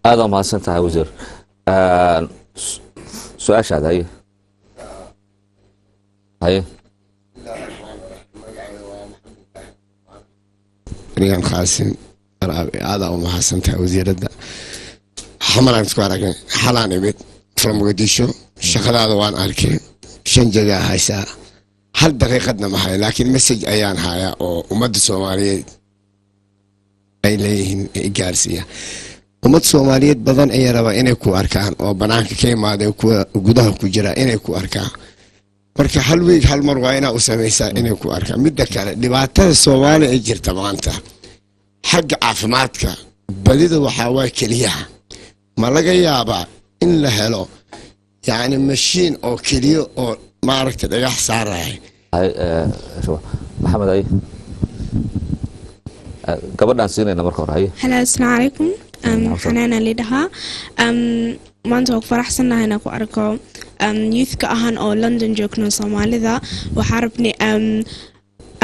هذا ما سنتها وزير سؤال هذا هي ريان خاسم هذا ما سنتها وزير ده حمران سكوارك حلاني بيت from مقديشو شغل هذا وان أركي شنجة هايسا هل دقيقتنا معي لكن مسج أيان هاي ومد الصومالية إليهم إجارسية ومد الصومالية بدن أي ربا إنكو أركان أو بنانك كيما ده وجودها كجرا إنكو أركان marka hal week hal mar waa inaa u sameeysaa inay ku arkaan midda kale dhibaatada Soomaaliya ay jirta maanta xagga caafimaadka badida waxa waa kaliyaha ma laga yaabaa in la helo yani mashiin oo kaliya oo maaragtay dhagax saarahay شو محمد أي قبل أن سيننا مركور هاي هلا السلام عليكم حنانا لدها maanta waan ku faraxsanahay inaan ku arko youthka ahaan oo London joogno Soomaalida waxaan rabnay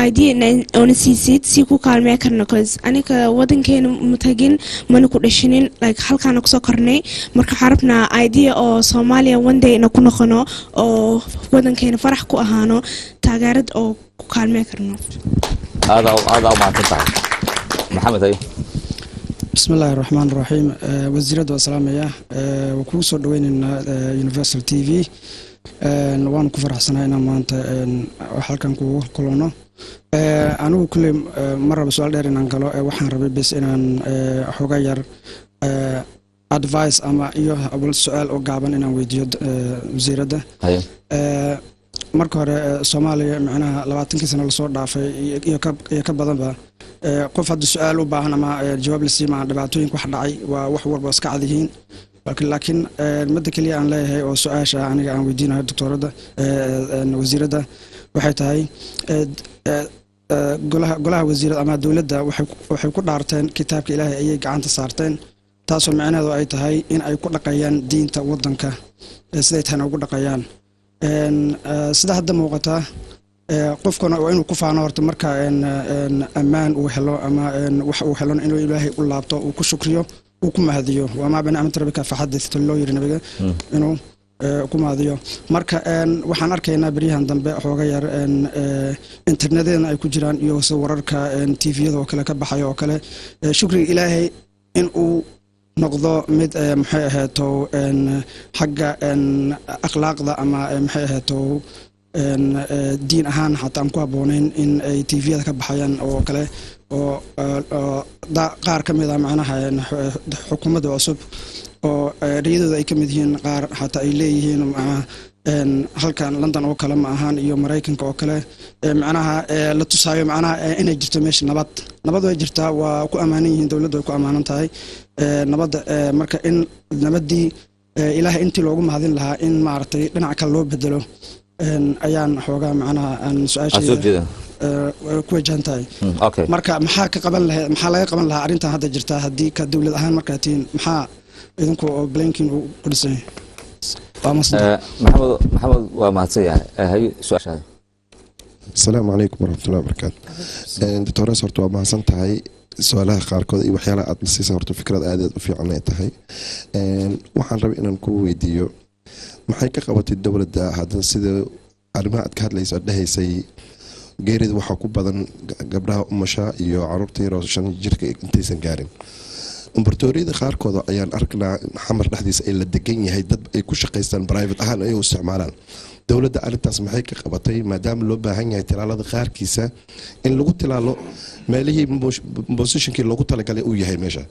idea on siisid si ku kaalmeyn karno cause aniga wadankeena mutagin mana ku dhashinin like halkaan ku soo kornay marka waxaan rabnaa idea oo Soomaaliya one day na ku noqono oo wadankeena farax ku ahaano taageerad oo ku kaalmeyn karno هذا ما تنفع محمد أي بسم الله الرحمن الرحيم وزيرة والسلامية وكوسو دويننا يونيفرسال تي في وان كفر حسناينا مانت وحالكان كولونا أنا كل مرة بسؤال داري نانكالو وحن ربي بس إنان حوغير advice أما إيوه أول سؤال وقابن إنان ويديو وزيرة ده marka hore Soomaaliya macnaha 20 sano la soo dhaafay iyo ka badan ba qof hadda su'aal u baahan ama jawaab la siima dhibaatooyin wax dhacay waa wax walba iska cadihiin laakiin mid kaliya aan leeyahay oo su'aasha aniga aan weydiinayo doctorada wasiirada waxay tahay golaha wasiirada ama dawladda waxay ku dhaarteen kitaabka Ilaahay ayay gacanta saarteen taasoo macnaheedu ay tahay in ay ku dhaqayaan diinta wadanka siday tahay ugu dhaqayaan sida hadda muuqata qofkana waa inuu ku faano horta marka amaan uu helo ama wax uu helo inuu Ilaahay u laabto uu ku shukriyo uu ku mahadiyo waa ma bana amta rabbika fahaddith loo yiri nabiga inuu ku mahadiyo marka waxaan arkaynaa bariyahan dambe xooga yar interneteena ay ku jiraan iyo wararka TV-yada oo kale ka baxay oo kale shukriga Ilaahay in uu noqdo mid maxay ahaato xagga akhlaaqda ama maxay ahaato diin ahaan hatta aan ku haboonayn in ay TV-yada ka baxayaan oo kale oo qaar ka mid ah macnaha xukuumadda cusub oo riyadooda ay ka mid yihiin qaar hatta ay leeyihiin halkan London oo kale ma ahaan iyo Mareykanka oo kale macnaha la tusaayo macnaha inay jirto meesha nabad way jirtaa waa ku amaanan yihiin dawladdu way ku amaanan tahay nabadda marka in nabadii Ilaahay intii loogu mahadin lahaa in maartay dhinac kale loo bedelo ayaan xoogaa macnaha aan su'aasha ku wajahantahay marka maxaa ka qaban lahayd maxaa laga qaban lahaa arrintan hadda jirta haddii ka dawlad ahaan markaa tiin maxaa idinku oo blanking u qudisay محمد ومهتسيا هي سؤال السلام عليكم ورحمة الله وبركاته دكتورة صرت وما سنتهاي سؤالها قاركود iyo waxyaala aad nasiisa horto fikrad aad u fiican ay tahay waxaan rabay inaan ku weydiiyo maxay ka qabatay dawladda hadda sida arrimaha aad ka hadlayso dhahaysay geerida waxa ku badan gabdhaha umasha iyo carruurta yar oo 5 jirka intaysan gaarin umbartooriyada qaarkood ayaan arknaa xamar dhaxdiisa ay la degan yahay dad ay ku shaqeystaan private ahaan ay u isticmaalaan dawladda arintaas maxay ka qabatay maadaama loo baahan yahay tilaalada qaarkiisa in lagu tilaalo meelihii positionkii loogu talagalay uu yahay meesha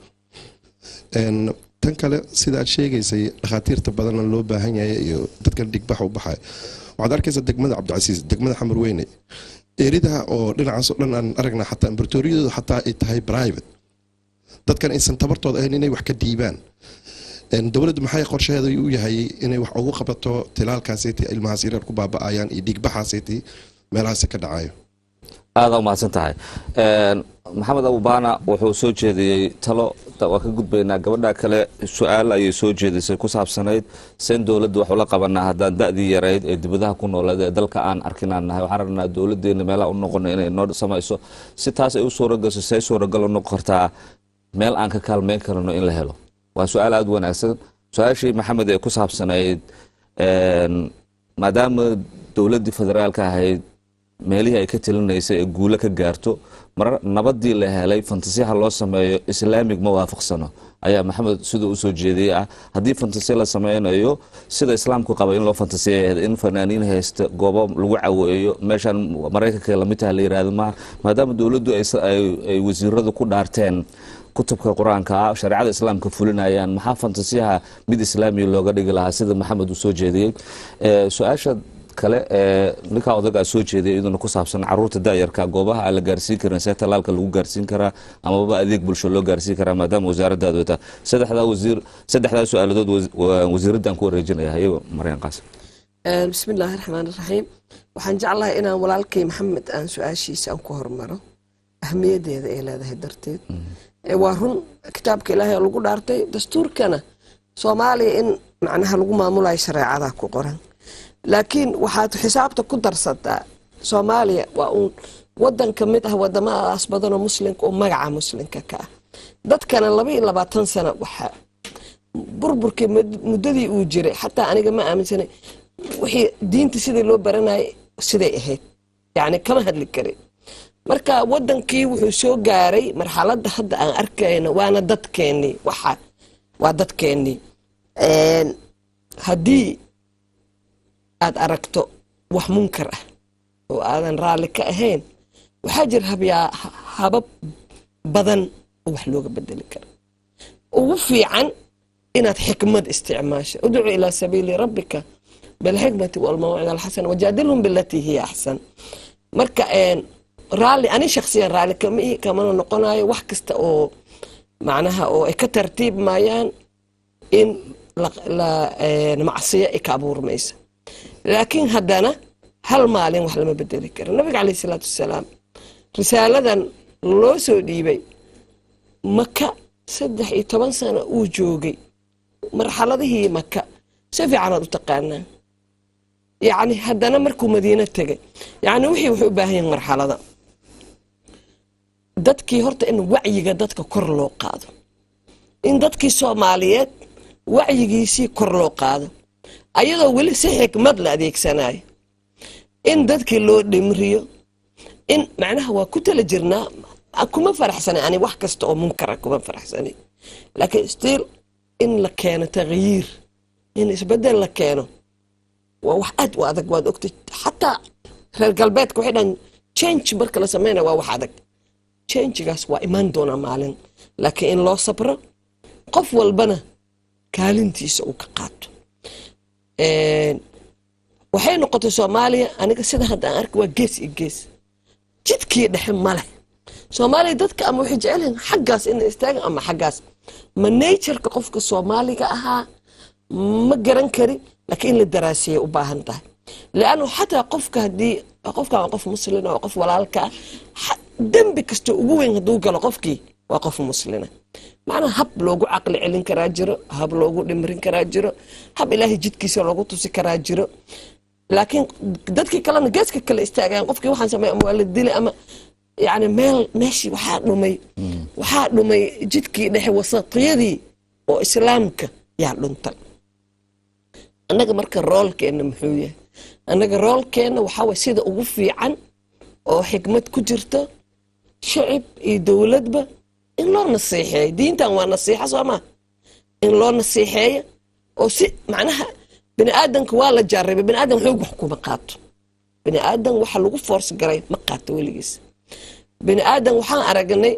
tan kale sida aad sheegaysay dhakhaatiirta badan loo baahan yahay iyo dadkan dhigbax u baxay waxaad arkaysaa degmada Cabdicasiis degmada Xamar Weyne eeridaha oo dhinacaas oo dhan aan aragnaa xataa umbartooriyadu xataa ay tahay private dadkan aysan tabartooda ahayn inay wax ka dhiibaan dawladdu maxay qorshaheedu u yahay inay wax ugu qabato tilaalkaasii ilmaha sirar ku baaba'ayaan iyo dhigbaxaasii meelahaas ka dhacayo هذا ما سنتهاي محمد أبو بانا وحو سوجيدي تلو وكا قدبينا قبلنا كلا سؤال أي سوجيدي سيكو سحب سنايد سين دولد وحو لقبنا هدان دأدي يرايد دبدها كونو لدي دلك آن أركنا نهاي وحررنا دولد دي نميلا ونقونا إني نور سمايسو ستاس ايو سورة قسو سي سورة قلو نقرتا ميل آنكا كالمين كرنو إن لهلو waa su-aal aada u wanaagsan su-aashii maxamed ee ku saabsanayd maadaama dowladdii federaalka ahayd meelihii ay ka talinaysay ee guulo ka gaarto marar nabadii la helay fantasiyaha loo sameeyo islaamig ma waafaqsano ayaa maxamed siduu usoo jeediyey ah haddii fantasiya la sameynayo sida islaamku qaba in loo fantasiya in fanaaniin haysta goobo lagu caweeyo meeshaan maraykanka lamid taha la yiraahdo maadaama dowladdu ay wasiiradu ku dhaarteen kutubka qur-aanka shareecada islaamka fulinayaan maxaa fantasiyaha mid islaamiya looga dhigi lahaa sida maxamed uu soo jeediyey su-aasha kale ninkaa odagaa soo jeediyay iyaduna ku saabsan caruurta daayarka goobaha aan la gaarsiin karin see talaalka lagu gaarsiin karaa amaba adeeg bulsho loo gaarsiin karaa maadaama wasaaraddaadu wata saddexdaa su-aaladood wasiiraddan ku wareejinaya iyago Maryan Qaasim bismillaahi raxmaani raxiim waxaan jeclahay inaan walaalkay maxamed aan su-aashiisa aan ku hormaro ahmiyadeeda ay leedahay darteed waa run kitaabka ilaahay lagu dhaartay dastuurkana Soomaaliya in macnaha lagu maamulayo shareecada ku qoran laakiin waxaad xisaabta ku darsataa Soomaaliya waa wadan ka mid ah wadamadaas badan oo muslimka oo magaca muslimka ka ah dadkana 22 sano waxa burburkii muddadii uu jiray xataa aniga ma aaminsanay wixii diinta sidii loo baranay siday ahayd yani kama hadli karin marka wadankii wuxuu soo gaaray marxaladda hadda aan arkayno waana dadkeeni waa dadkeeni haddii aad aragto wax munkar ah oo aadan raalli ka ahayn waxaa jira habab badan oo wax looga bedeli karo ugu fiican inaad xikmad isticmaasho udcu ilaa sabiili rabbika bilxikmati walmawcida alxasana wajaadilhum bilatii hiya axsan marka raalli ani shakhsiyan raalli kamana noqonayo wax kasta oo macnaha oo ay ka tartiib maayaan in la macsiyo ay ka abuurmaysa laakiin haddana hal maalin wax lama bedeli karo nabiga calayhi salaatu wasalaam risaaladan loo soo dhiibay maka 13 sano uu joogay marxaladihii maka si fiican aad u taqaanaa yani haddana markuu madiina tegay yani wixii wuxuu u baahan yahay marxalada dadkii horta in wacyiga dadka kor loo qaado in dadkii Soomaaliyeed wacyigiisii kor loo qaado ayadoo weli si xikmad la adeegsanayo in dadkii loo dhimriyo in macnaha waa ku tala jirnaa kuma faraxsanay ani wax kasta oo munkar kuma faraxsanay laakiin still in la keeno tagyiir in isbedel la keeno waa wax aad u adag waad ogtay xataa reer galbeedka waxay dhan change marka la sameeyo waa wax adag change-gaas waa iman doona maalin laakiin in loo sabro qof walbana kaalintiisa uu ka qaato waxay noqotay Soomaaliya aniga sida hadda aan arko waa gees jidkii dhexe male Soomaaliya dadka ama waxay jecelyihiin xaggaas in istaagan ama xaggaas ma nature-ka qofka Soomaaliga ahaa ma garan kari laakiin la daraasiyay u baahan tahay laanu xataa qofka hadii qofka qof muslim oo qof walaalka dambi kasto ugu weyn haduu galo qofkii waa qof muslim macna hab loogu aqli celin karaa jiro hab loogu dhimrin karaa jiro hab ilaahi jidkiisa loogu tusi karaa jiro laakiin dadkii kalena geeska kale istaagaan qofkii waxaan sameeyay ama la dilay ama yani meeshii waxaa dhumay jidkii dhexe wasatiyadii oo islaamka yaa dhuntay annaga marka roolkeena muxuu yahay annaga roolkeena waxaa way sida ugu fiican oo xikmad ku jirto shacib iyo dawladba in loo nasiixeeyo diintan waa nasiixa Soomaa in loo nasiixeeyo oo si macnaha bini aadanka waa la jarribay bini aadan wuxuu wax kuma qaato bini aadan waxa lagu force garay ma qaato weligiis bini aadan waxaan aragnay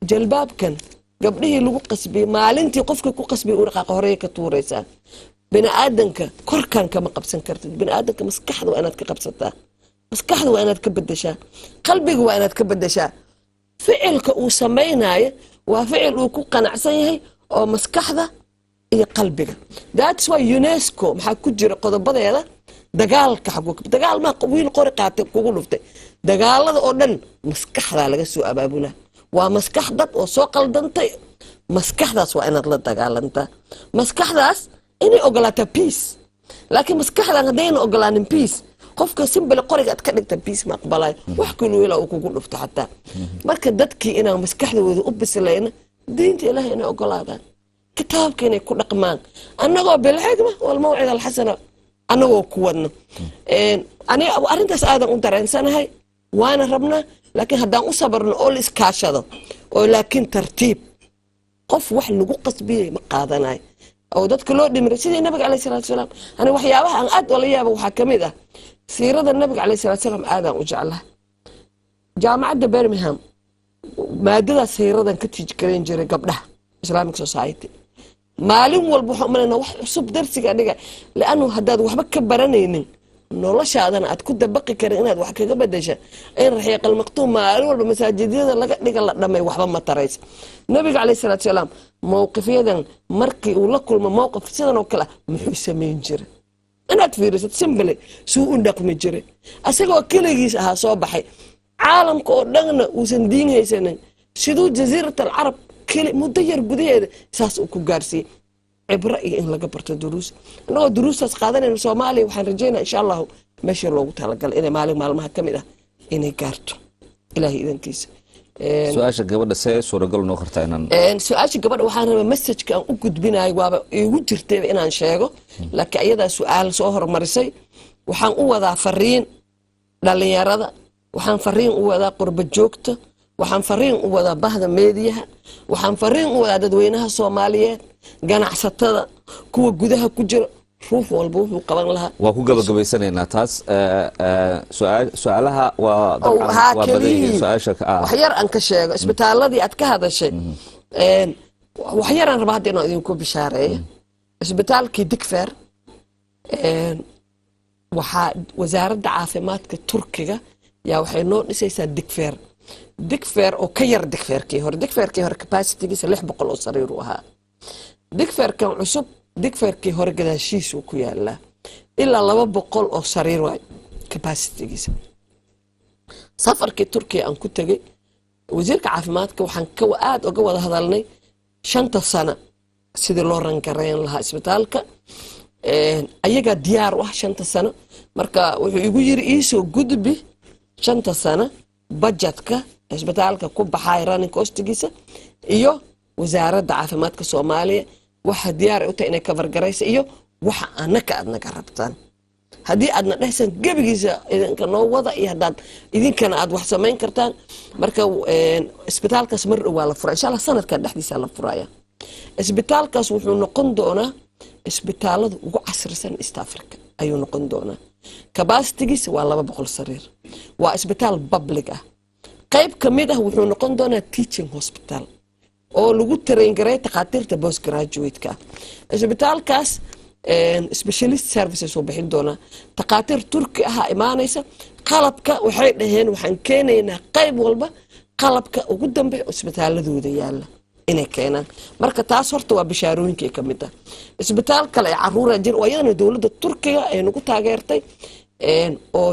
jalbaabkan gabdhihii lagu qasbay maalintii qofka ku qasbay uu dhaqaaq hore ka tuuraysaa bini aadanka korkan kama qabsan kartid bini aadanka maskaxda waa inaad ka qabsataa maskaxda waa inaad ka bedeshaa qalbiga waa inaad ka bedeshaa ficilka uu sameeynayo waa ficil uu ku qanacsan yahay oo maskaxda iyo qalbiga that's why UNESCO maxaa ku jira qodobadeeda dagaalka dagaal ma wiil qori qaatay kugu dhuftay dagaalada oo dhan maskaxda laga soo abaabulaa waa maskax dad oo soo qaldantay maskaxdaas waa inaad la dagaalantaa maskaxdaas inay ogolaato peace laakiin maskaxdan hadayna ogolaanin peace qofka simple qoriga aad ka dhigta peace ma aqbalay wax kale uu kugu dhufto xataa marka dadkii inaan maskaxdooda u bislayna diinta ilaahay inay ogolaadaan kitaabka inay ku dhaqmaan annagoo bilxigma walmawcid alxasana annagoo ku wadno aniga arrintaas aadan u dareensanahay waana rabnaa laakiin haddaan u sabarno oo la iskaashado oo laakiin tartiib qof wax lagu qasbiyey ma qaadanayo oo dadka loo dhimiray sidii nabiga calayhi salaatu wasalaam ani waxyaabaha aan aad ula yaaba waxaa ka mid ah siirada nabiga calayhi salaatu wasalaam aadaan u jeclahay jaamacadda Birmingham maadada siiradan ka tiijgareyn jiray gabdhaha Islamic Society maalin walba waxaan umaleynaa wax cusub darsiga dhiga laanu haddaad waxba ka baranaynin noloshaadana aad ku dabaqi karin inaad wax kaga bedesha in raxiiqal maqtuum maalin walba masaajidada laga dhiga la dhamay waxba ma taraysa nabiga calayhi salaatu wasalaam mowqifyadan markii uu la kulmo mowqif sidan oo kale muxuu sameyn jiray inaad fiirisid simple suu u dhaqmi jiray asagoo kaligiis ahaa soo baxay caalamka oo dhanna uusan diin haysanin siduu jasiiratul carab kali muddo yar gudaheeda saas uu ku gaarsiiyay cibra iyo in laga barto duruus anagoo duruustaas qaadanayno Soomaaliya waxaan rajeynaa insha Allah meesha loogu talagalay inay maalmaha ka mid ah inay gaarto ilaahay idankiisa su-aasha gabadha see suuragal noo kartaa inaan su-aasha gabadha waxaan rabaa message-ka aan u gudbinayo waaba igu jirtay inaan sheego laakiin ayadaa su-aal soo hormarisay waxaan u wadaa fariin dhalinyarada waxaan fariin u wadaa qurba joogta waxaan fariin u wadaa bahda meediyaha waxaan fariin u wadaa dadweynaha Soomaaliyeed ganacsatada kuwa gudaha ku jira ruux walba wuxuu qaban lahaa waa ku gabagabaysanaynaa taas su-aalaha waa badan su-aasha wax yar aan ka sheego isbitaaladii aad ka hadashay wax yar aan rabaa hadda inaan idinku bishaareeyo isbitaalkii Digfaar waxaa wasaaradda caafimaadka Turkiga yaa waxay noo dhisaysaa Digfaar oo ka yar Digfaarkii hore capacity-giisa 600 oo sariir u ahaa Digfaarkan cusub Digfaarkii hore gadaashiisu ku yaalaa ilaa 200 oo sariir waay capacity-giisa safarkii Turkiga aan ku tagay wasiirka caafimaadka waxaan ka aad uga wada hadalnay 5 sano sidii loo rangareyn lahaa isbitaalka ayaga diyaar u ah 5 sano marka wuxuu igu yiri iisoo gudbi 5 sano budgetka isbitaalka ku baxay running cost-giisa iyo wasaaradda caafimaadka Soomaaliya waxa diyaar u tahay inay cover garayso iyo waxa anaka aad naga rabtaan haddii aadna dhehsan gabigiisa idinka noo wada iyo haddaad idinkana aad wax samayn kartaan marka isbitaalkaas mar dhow waa la furaa insha Allah sanadkan dhexdiisa la furaya isbitaalkaas wuxuu noqon doonaa isbitaalada ugu casrisan East Africa ayuu noqon doonaa capacity-giisa waa 200 sariir waa isbitaal public ah qayb kamid ah wuxuu noqon doonaa teaching hospital oo lagu train garay takhaatiirta postgraduate-ka isbitaalkaas specialist services oo bixin doona takhaatiir Turki ah imaanaysa qalabka waxay dhaheen waxaan keenaynaa qayb walba qalabka ugu dambeeya isbitaaladooda yaala inay keenaan marka taas horta waa bishaarooyinkii ka mid ah isbitaal kale ee caruura jir oo iyadana dawladda Turkiga ay nagu taageertay oo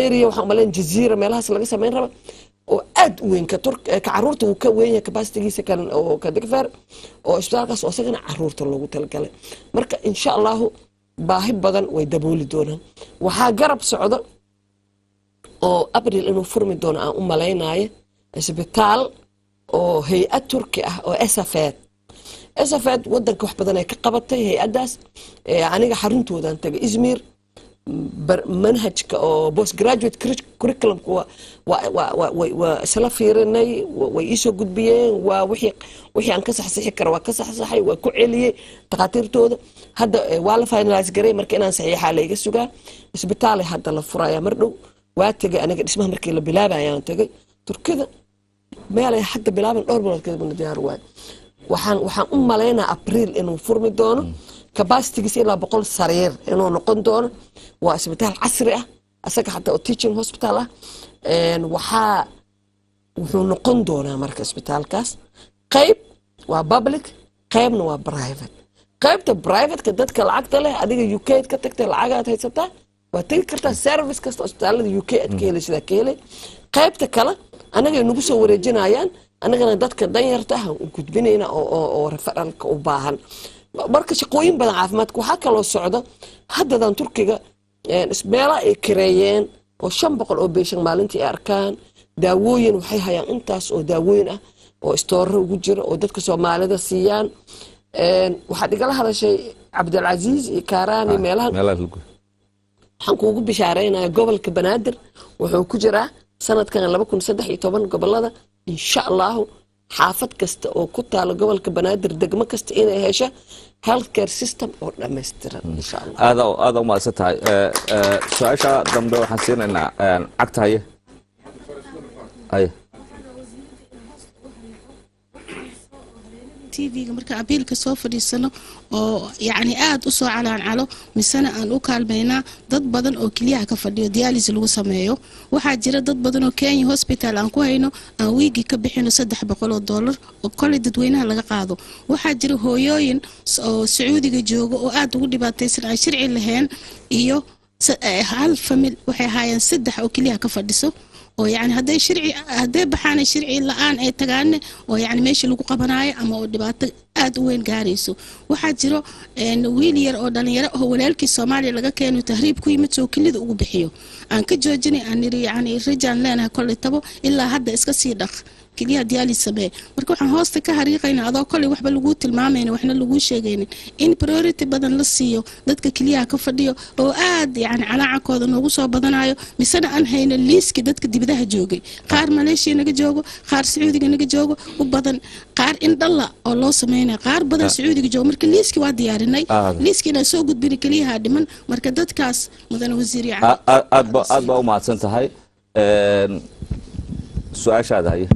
area waxaan maleen jaziira meelahaas laga sameyn raba oo aad u weyn ka caruurta uu ka weyn yahay capacity-giisa kan oo ka Digfaar oo isbitaalkaas oo isagana caruurta loogu talagalay marka insha Allah baahi badan way dabooli doonaan waxaa garab socdo oo April inuu furmi doono aan u maleynayo isbitaal oo hay'ad Turki ah oo SFAD wadanka wax badan ay ka qabatay hay'adaas aniga xaruntoodan tagay Izmir manhajka oo postgraduate curriculum waa isla fiirinay way isoo gudbiyeen waa wixii aan ka saxsaxi karo waa ka saxsaxay waa ku celiyay takhaatiirtooda hadda waa la finalize garay marka inaan saxiixa la iga sugaa isbitaal hadda la furaya mar dhow waa tagay aniga dhismaha markii la bilaabayaan tagay Turkida meelay hadda bilaaban dhowr bilood kadib diyaar waay waxaan u maleynaa April inuu furmi doono capacity-giisa ilaa 100 sariir inuu noqon doono waa isbitaal casri ah asaga xataa oo teaching hospital ah wuxuu noqon doonaa marka isbitaalkaas qayb waa public qaybna waa private qaybta private-ka dadka lacagta leh adiga UK ka tagtay lacagaad haysataa waa tagi kartaa service kasta isbitaalada UK aad ka helaysaa ka helay qaybta kale anaga nagu soo wareejinayaan anagana dadka danyarta ah u gudbinayna oo referalka u baahan marka shaqooyin badan caafimaadka waxa kala socdo haddadan Turkiga isbeela ay kireeyeen oo 500 oo beeshan maalintii arkaan daawooyin waxay hayaan intaas oo daawooyin ah oo istoorro ugu jira oo dadka soomaalida siiyaan waxaad igala hadashay cabdilcasiis iyo kaaraani meelahan waxaan kuugu bishaaraynayaa gobolka banaadir wuxuu ku jiraa sanadkan 2013 gobolada insha allahu xaafad kasta oo ku taala gobolka banaadir degmo kasta inay hesho healthcare system oo dhammaystiran insha allah aad u mahadsan tahay su-aasha dambe waxaan siinaynaa cagta haye TV-ga marka abiilka soo fadhiisano oo yacni aad u soo calaancalo misana aan u kaalmaynaa dad badan oo keliyaha ka fadhiyo dialysis lagu sameeyo waxaa jira dad badan oo Kenya hospital aan ku hayno aan wiigi ka bixino $300 oo kale dadweynaha laga qaado waxaa jira hooyooyin oo Sacuudiga jooga oo aad ugu dhibaataysan ay sharci lahayn iyo hal famil waxay hayaan 3 oo keliyaha ka fadhiso oo yani haday baxaan sharci la'aan ay tagaan oo yani meesha lagu qabanayo ama oo dhibaato aad u weyn gaarayso waxaa jiro wiil yar oo dhalinyaro oo walaalkii Soomaaliya laga keeno tahriib ku yimid soo kelida ugu bixiyo aan ka joojinay aan niri yani rajaan leenahay kulli tabo ilaa hadda iska sii dhaq kaliya dialysis samee marka waxaan hoosta ka xariiqaynaa adoo kulli waxba lagu tilmaamayna waxna lagu sheegaynin in priority badan la siiyo dadka kaliya ka fadhiyo oo aad yani calaacakooda noogu soo badanayo misana aan hayno liiski dadka dibadaha joogay qaar Malaysia naga joogo qaar Sacuudiga naga joogo u badan qaar in dhalla oo loo sameeyay qaar badan Sacuudiga joogo marka liiski waa diyaarinay liiskina soo gudbin kaliya dhiman marka dadkaas mudan wasiir aad ba u mahadsan tahay su'aashaada haye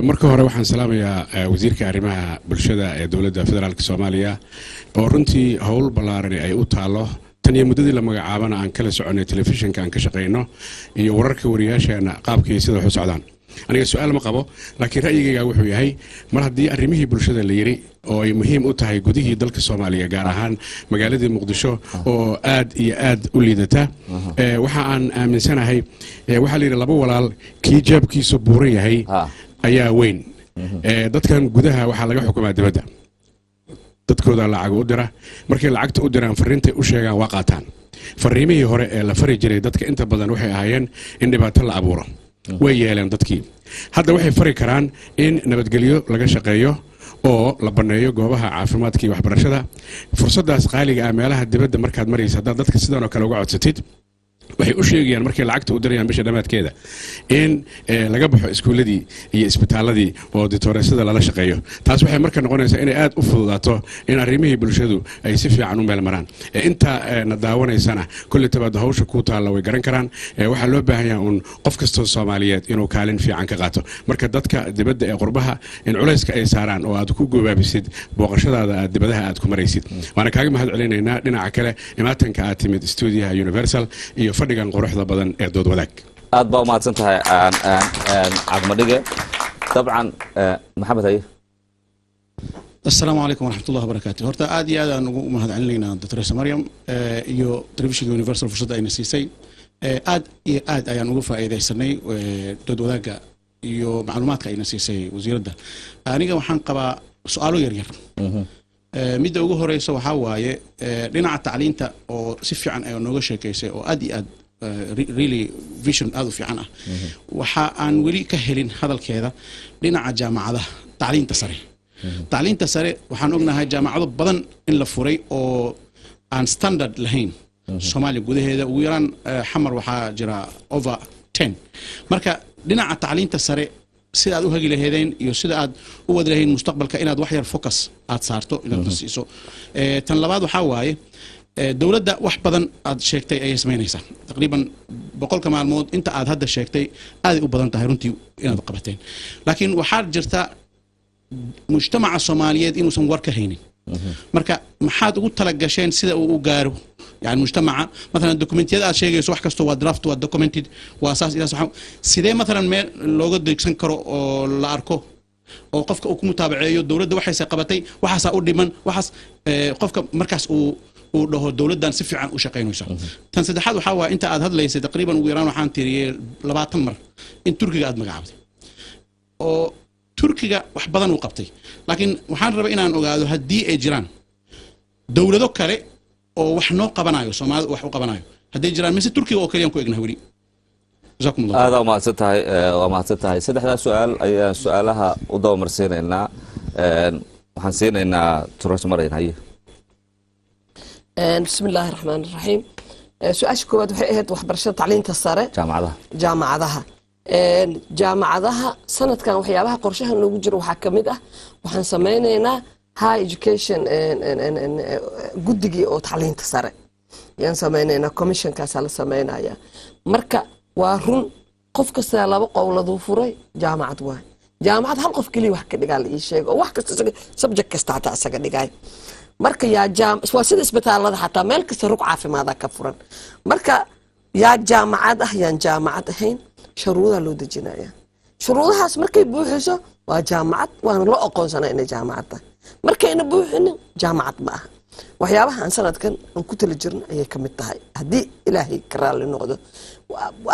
marka hore waxaan salaamayaa wasiirka arrimaha bulshada ee dawladda federaalka Soomaaliya oo runtii hawl ballaaran ay u taalo tan iyo muddadii la magacaabana aan kala soconay telefishinka aan ka shaqeyno iyo wararka wariyaasheena qaabkii sida wax u socdaan aniga su'aal ma qabo laakiin ra'yigayga wuxuu yahay mar haddii arrimihii bulshada la yiri oo ay muhiim u tahay gudihii dalka Soomaaliya gaar ahaan magaalada Muqdisho oo aad iyo aad u liidata waxa aan aaminsanahay waxa la yiri laba walaal kii jaabkiisu buuran yahay ayaa weyn dadkan gudaha waxa laga xukumaa dibadda dadkooda lacag u dira markay lacagta u diraan fariintay u sheegaan waa qaataan fariimihii hore ee la fari jiray dadka inta badan waxay ahaayeen in dhibaato la abuuro way yeeleen dadkii hadda waxay fari karaan in nabadgelyo laga shaqeeyo oo la baneeyo goobaha caafimaadka iyo waxbarashada fursadaas qaaliga ah meelaha dibadda markaad maraysa hadda dadka sidoo kale uga codsatid waxay u sheegayaan markay lacagta u dirayaan bisha dhamaadkeeda in laga baxo iskuuladii iyo isbitaaladii oo ditoreesada lala shaqeeyo taas waxay marka noqonaysaa inay aad u fududaato in arrimihii bulshadu ay si fiican u meel maraan inta na daawanaysana kulli tabaad hawsha ku taala way garan karaan waxa loo baahan yahay un qof kasta Soomaaliyeed inuu kaalin fiican ka qaato marka dadka dibadda ee qurbaha in culayska ay saaraan oo aad ku gobaabisid booqashadaada dibadaha aad ku maraysid waana kaaga mahad celinaynaa dhinaca kale imaatanka aad timid stuudiyaha Universal iyo fadhigan quruxda badan ee dood wadaag aad baa u mahadsan tahay cagmadhige dabcan maxamed haye السلام عليكم ورحمة الله وبركاته. هرتا آدي هذا نقول ما هذا علينا دكتور مريم يو تلفزيون يونيفرسال فرصة أين سيسي آد أيان نقول فائدة سنة دود وذاك يو معلومات كأين سيسي وزير ده أنا جا وحن قبا سؤاله يرير مدة وجوه رئيس وحواي لنا على التعليم تا أو سفي عن أيان نقول شيء كيسي أو آدي really vision هذا في عنه وحان ولي كهلين هذا الكذا لنا على جامعة ده تعليم تسري تعليم تسري وحان قلنا هاي جامعة بدن إن لفوري أو عن ستاندرد لهين الصومالي جوده هذا ويران حمر وحاجرا over 10 مركا لنا على تعليم تسري سيد أدوها جل هذين يسيد أد هو ده المستقبل كائنات وحير فوكس أد صارته إلى تنسيسه تنلباد وحواي دولة ده واحد بدن أد شيكتي أي اسمين هسه تقريبا بقول كمان المود أنت أد هذا الشيكتي أد وبدن تهرنتي إلى قبتين لكن وحار جرتا مجتمع الصوماليات إنه سنور كهيني مركا محاد قلت لك شيء سيدا وقارو يعني مجتمع مثلا الدوكيومنتيات شيء يسوح كستو ودرافت ودوكيومنتد واساس الى صح سيده مثلا ما لوغو ديكسن كرو او لا اركو او قفك او كمتابعيو دولده waxay qabatay waxaas u dhiman waxaas qofka markaas uu dhaho dawladan si fiican u shaqeynayso tan saddexaad waxa waa inta aad hadlaysay taqriiban ugu yaraan waxaan tiriyay 20 mar in Turkiga aad magacaabtay oo Turkiga wax badan uu qabtay laakiin waxaan rabaa inaan ogaado hadii ay jiraan dawlado kale oo wax noo qabanayo Soomaaliya wax u qabanayo hadii jiraan mise Turkiga oo kaliya ku egnahay wali جزاكم الله هذا وما ستهاي سدحدا سؤال أي سؤالها وضو مرسينا waxaan siinaynaa Dr. Maryam haye بسم الله الرحمن الرحيم سؤال كواد waxay ahayd waxbarashada tacliinta sare jaamacadaha sanadkan waxyaabaha qorshahan loogu jiro waxa kamid ah waxaan sameynaynaa high education guddigii oo tacliinta sare yaan sameynaynaa commission kaas la sameynaya marka waa run qof kasta laba qowladu furay jaamacad waay jaamacad hal qof kaliya wax ka dhigaa la ii sheego wax kasta subject kasta taa asaga dhigay marka yaa waa sida isbitaalada xataa meel kasta rug caafimaad ka furan marka yaa jaamacad ah yaan jaamacad ahayn shuruudaha loo dejinaya shuruudahaas markay buuxiso waa jaamacad waana loo aqoonsanaa inay jaamacad tahay markayna buuxinin jaamacad ma aha waxyaabaha aan sanadkan aan ku tala jirno ayay ka mid tahay haddii ilaahay ka raalli noqdo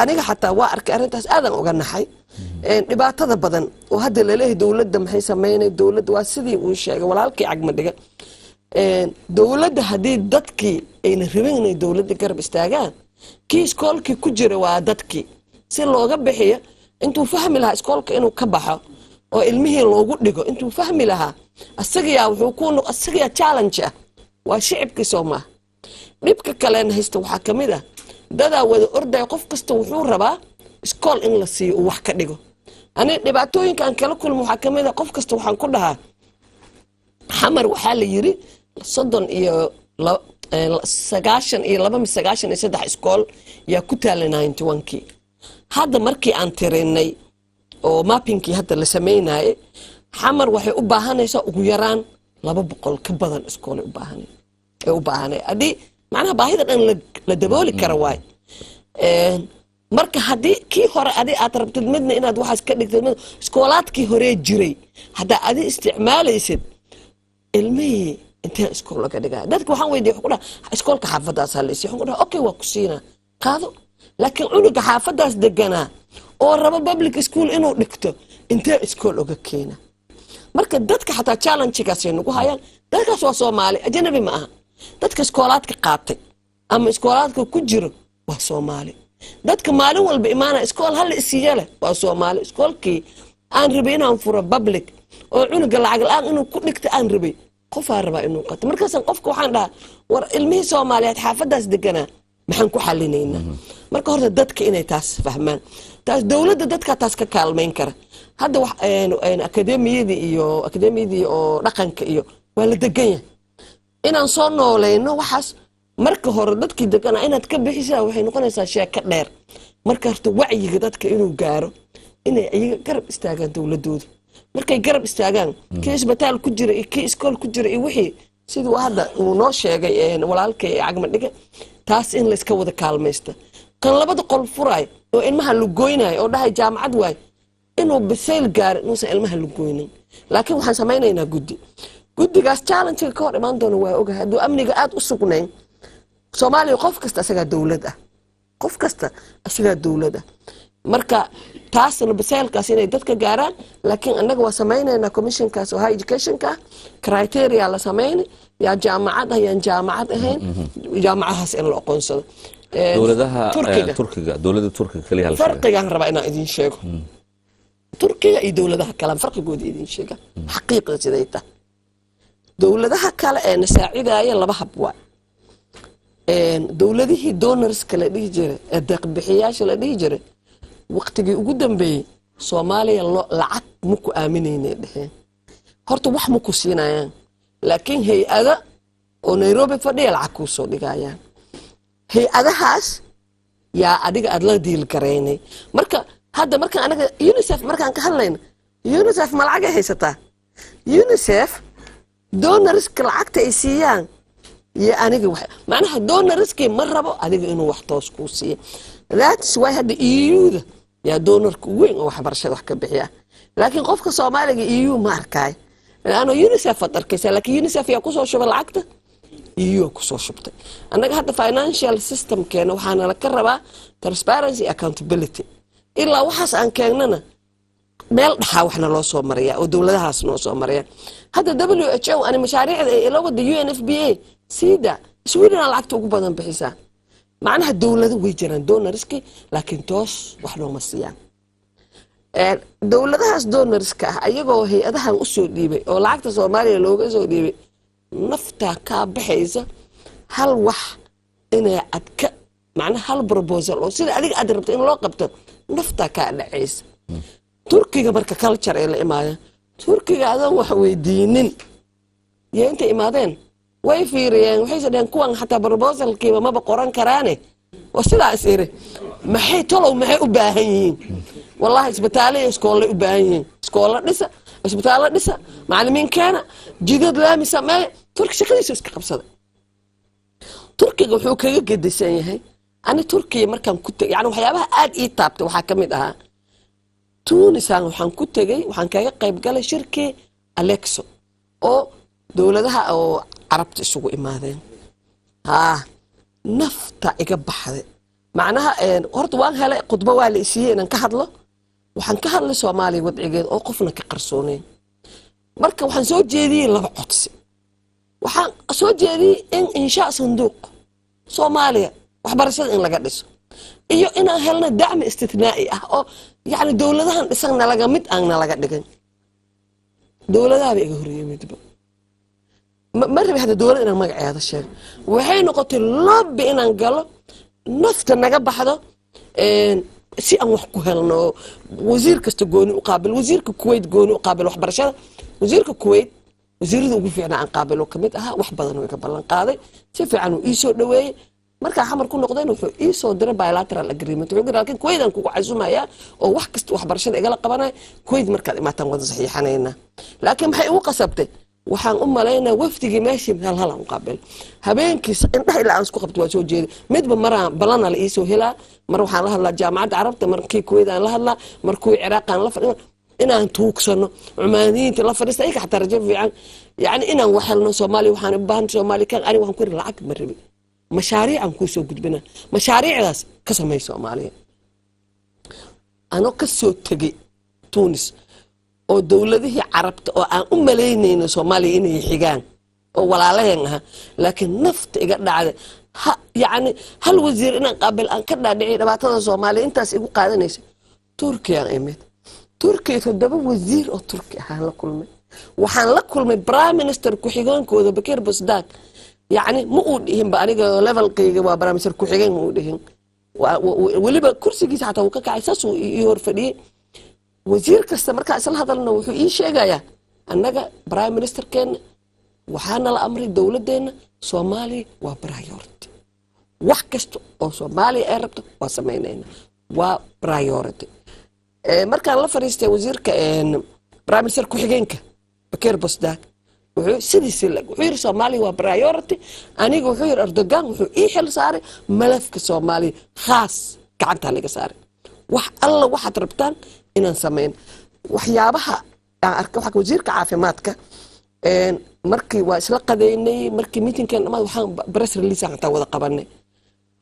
aniga xataa waa arkay arrintaas aadan uga naxay dhibaatada badan oo hadda laleeyahay dowladda maxay sameynay dowladda waa sidii uu sheegay walaalkii cagma dhiga dowladda haddii dadkii ayna rabin inay dowladda garab istaagaan kii iskoolkii ku jira waa dadkii si looga bixiyo intuu fahmi lahaa iskoolka inuu ka baxo oo ilmihii loogu dhigo intuu fahmi lahaa asagayaa challenge ah waa shicibkii Soomaa dhibka kaleena haysta waxaa ka mid ah dadaa wada orday qof kasta wuxuu rabaa iskool in la siiyo uu wax ka dhigo ani dhibaatooyinka aan kala kulmo waxaa ka mid ah qof kasta waxaan ku dhahaa xamar waxaa la yiri 93 iskool yaa ku taalay 91kii hadda markii aan tirinay oo mappingkii hadda la sameynayay xamar waxay u baahanaysaa ugu yaraan 200 ka badan iskool u baahanay hadii macnaha baahida dhan la dabooli kara waay marka hadii kii hore adii aad rabtid midna inaad waxaas ka dhigtid iskoolaadkii hore jiray hadaa adii isticmaalaysid ilmihii intee iskool laga dhigaa dadka waxaan weydiiyay wuxuu ku dhaha iskoolka xaafadaas haleysi wuxuu ku dhaha okay waa ku siinaa qaado laakiin cunuga xaafadaas deganaa oo raba public school inuu dhigto intee iskool uga keena marka dadka xataa challenge-gaas ay nagu hayaan dadkaas waa Soomaali ajnabi ma aha dadka iskoolaadka qaatay ama iskoolaadka ku jiro waa Soomaali dadka maalin walba imaana iskool hal isiyale waa Soomaali iskoolkii aan rabay inaan furo public oo cunuga lacag la'aan inuu ku dhigto aan rabay qof aan rabaa inuu qato markaas qofka waxaan dhahaa war ilmihii Soomaaliyeed xaafadaas deganaa maxaan ku xalinaynaa marka horta dadka inay taas fahmaan taas dawladda dadka taas ka kaalmeyn kara hadda wax akademiyadii oo dhaqanka iyo waa la degan yahay inaan soo noolayno waxaas marka hore dadkii deganaa inaad ka bixisaa waxay noqonaysaa sheeko dheer marka horta wacyiga dadka inuu gaaro inay iyaga garab istaagaan dawladooda markay garab istaagaan kii isbitaal ku jira iyo kii iskool ku jira iyo wixii siduu hadda uu noo sheegay walaalkay cagma dhiga taas in la iska wada kaalmaysta kan labada qol furay oo ilmaha lu gooynay oo dhahay jaamacad waay inuu bisayl gaar inuusan ilmaha lu gooynin laakiin waxaan sameynaynaa guddigaas challenge-ga ka hor imaan doona waa ogahay hadduu amniga aad u sugnayn Soomaaliya qof kasta asagaa dawlad ah marka taasna bisaylkaas inay dadka gaaraan laakiin annaga waa sameynaynaa commissionkaas oo high educationka criteria la sameeyay yaa jaamacad ayaan jaamacad ahayn jaamacadahaas in la aqoonsado dowladaha Turkiga kaliya farqigan rabaa inaan idin sheego Turkiga iyo dowladaha kale farqigooda idin sheega xaqiiqada sidayta dowladaha kale ee nasaacidaya laba hab waa dowladihii donors kala dhihi jiray ee deeq bixiyaasha la dhihi jiray waqtigii ugu dambeeyay Soomaaliya lacag ma ku aaminayna dhaheen horta wax ma ku siinayaan laakiin hay'ada oo Nairobi fadhiya lacag ku soo dhigayaan hay'adahaas yaa adiga aad la deal gareynay marka hadda marka anaga UNICEF markaan ka hadlayno UNICEF ma lacag ay haysataa UNICEF donors lacagta ay siiyaan يا أنا جوا معناها دونرز كي مرة بقى أنا إنه وحتاس كوسية that's why هذا EU ده يا دونر كوين أو حبرشة وحكي بحياة لكن قفك صومالي EU ماركاي لأنه يونيسيف فتر كيسة لكن يونيسيف يقصو شو بالعقدة EU يقصو شبته أنا هذا financial system كأنه وحنا نكرر transparency accountability إلا وحس أن كأننا meel dhaxa waxna loo soo mariyaa oo dawladahaas noo soo mariyaa hadda WHO ana mashaariicda ay la wada UNFPA sida Sweden lacagta ugu badan bixisa معناها الدولة ويجران دونرسكي لكن توس وحلو مسيان dowladahaas donorska ah ayagoo hay-adahan u soo dhiibay oo lacagta Soomaaliya looga soo dhiibay nafta ka baxaysa hal wax inay adka macna hal proposal oo sida adiga aad rabto in loo qabto nafta ka dhacaysa Turkiga marka culture ee la imaaya Turkiga adan wax weydiinin yeenta imaadeen way fiiriyeen waxay sadeen kuwan xataa proposalkiiba ma qoran karaane oo sidaas ire maxay tolo maxay u baahan yihiin والله اسبتالي اسكول وباين اسكول دسا اسبتال دسا معلمين كان جدد لا مسمى تركي شقيس اسك قبسده تركي wuxuu kaga gedisan yahay ani Turkiga markaan ku tagay yani waxyaabaha aad ii taabtay waxa kamid ah Tunisaan waxaan ku tagay waxaan kaga qayb galay shirki Alexo oo dawladaha oo Carabta isugu imaadeen nafta iga baxday macnaha horta waan helay khudba waa la isiyay inaan ka hadlo waxaan ka hadlay Soomaaliya wadcigeed oo qofna ka qarsooneen marka waxaan soo jeediyay laba codsi waxaan soo jeediyay in insha sanduuq Soomaaliya waxbarashada in laga dhiso iyo inaan helno dacmi istithnaa'i ah oo yani dawladahan dhisana laga mid aan laga dhigan dawladaha iga horreeyay ma rabi hada dawlad inaan magaceeda sheeg waxay noqotay lobby inaan galo nafta naga baxdo si aan wax ku helno wasiir kasta gooni u qaabil wasiirka Kuwait gooni u qaabil waxbarashada wasiirka Kuwait wasiirada ugu fiicnaa aan qaabilo kamid aha wax badan oo iga ballan qaaday si fiican uu soo dhaweeyay marka xamar ku noqdeen wuxuu soo diray bilateral agreement wuxuu yiri laakiin Kuwait aan ku casuumaya oo wax kasta waxbarashada igala qabanay Kuwait marka imaataan wada saxiixanayna laakiin maxay ugu qasabtay waxaan u maleynaa wafdigii meeshii hal aan qaabil habeenkiis indhaha ilaa aan isku qabto waa soo jeeday midba maraan balana la soo helaa mar waxaan la hadlaa jaamacadda Carabta markii Kuwait aan la hadlaa markuu Ciraaq aan la fadhiyo inaan tuugsano Cumaaniyiinta la fadhiista ay ka xataa rajo fiican yani inaan waxalno Soomaaliya waxaan u baahan Soomaaliya kan ani waxaan ku ri lacag ma rabi mashaariic aan ku soo gudbina mashaariicdaas ka sameey Soomaaliya ano ka soo tagay Tunis oo dawladihii Carabta oo aan u maleynayno Soomaaliya inay xigaan oo walaalaheen ah laakiin nafta iga dhacday yani hal wasiir inaan qaabil aan ka dhaadhicay dhibaatada Soomaaliya intaas igu qaadanaysa Turkiga imid Turkiga toddoba wasiir oo Turki ah la kulmay waxaan la kulmay prime minister ku xigeenkooda Bakir Bosdak يعني ما أوديهم بأنيجا level كي جوا برامج كوحيجين ما أوديهم واللي بكرسي جيس حتى وكك عساس ويورفدي وزير كاستمر كأصل هذا إنه إيش جاية أنجا برايم مينستر كان وحنا الأمر الدولة دينا سومالي وبرايورتي وحكست أو سومالي أربط وسمينين وبرايورتي مركز الله فريستي وزير كان برايم مينستر كوحيجينك بكير بوسداك wuxuu sidii lag wuxuu Soomaaliya waa priority aniga wuxuu Erdogan wuxuu xil saaray malafka Soomaaliya khaas gacanta laga saaray wax alla waxaad rabtaan inaan sameyn waxyaabaha aan arkay waxa wasiirka caafimaadka markii waa isla qadeynay markii meetingkan ama waxaan press release aan wada qabanay